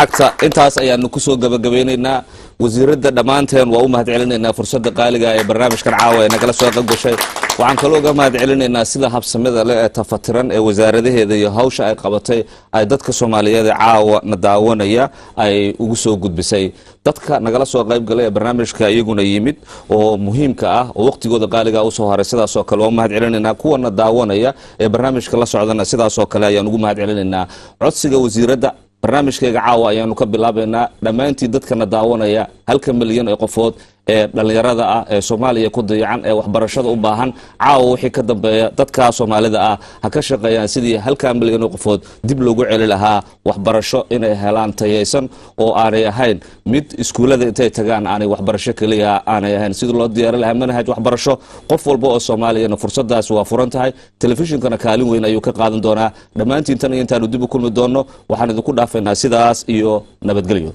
عكسة أنت أصلا نكسو جبيننا وزيرده dhamaanteen waa u mahadcelinaynaa fursadda qaaliga ee barnaamijkan caawa ee nagala soo qayb gashay waxaan kaloo uga mahadcelinaynaa sida habsamada leh ee tafatiran ee wasaaradaheeda iyo hawsha ay qabatay ay dadka Soomaaliyeed caawa na daawanaya ay ugu soo gudbisay dadka nagala soo qayb galay barnaamijka iyaguna yimid oo muhiimka ah oo waqtigooda qaaliga u soo haray sidaas oo kale waa mahadcelinaynaa kuwa na daawanaya ee barnaamijka la socdana sidaas oo kale ayaan ugu mahadcelinaynaa codsiga wasiirada barnaamijkayga caawa ayaanu ka bilaabaynaa dhamaantii dadkana daawanaya 1 milyan ee qofood ee dhalinyarada ah ee Soomaaliya ku dayacan ee waxbarashada u baahan caawa wixii ka dambeeya dadka Soomaalida ah ha ka shaqeeyaan sidii 1 milyan oo qofood dib loogu celin lahaa waxbarasho inay helaan tayeysan oo aanay ahayn mid iskuulada intay tagaan aanay waxbarasho kaliya aanay ahayn sidii loo diyaarin lahaa manhaj waxbarasho qof walba oo Soomaaliyeed fursadaas waa furan tahay telefishinkana kaalin weyn ayuu ka qaadan doonaa dhamaantiin tan intaanu dib u kulmi doono waxaan idinku dhaafaynaa sidaas iyo nabadgelyo